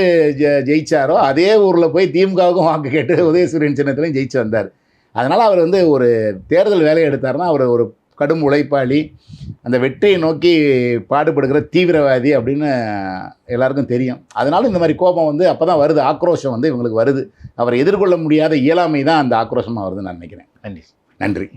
ஜெயிச்சாரோ அதே ஊரில் போய் திமுகவுக்கும் வாக்கு கேட்டு உதயசூரியன் சின்னத்திலையும் ஜெயிச்சு வந்தார். அதனால் அவர் ஒரு தேர்தல் வேலையை எடுத்தார்னா அவர் ஒரு கடும் உழைப்பாளி, அந்த வெற்றியை நோக்கி பாடுபடுகிற தீவிரவாதி அப்படின்னு எல்லாருக்கும் தெரியும். அதனால இந்த மாதிரி கோபம் அப்போ தான் வருது, ஆக்ரோஷம் இவங்களுக்கு வருது. அவரை எதிர்கொள்ள முடியாத இயலாமை தான் அந்த ஆக்ரோஷமாக வருதுன்னு நான் நினைக்கிறேன். நன்றி. நன்றி.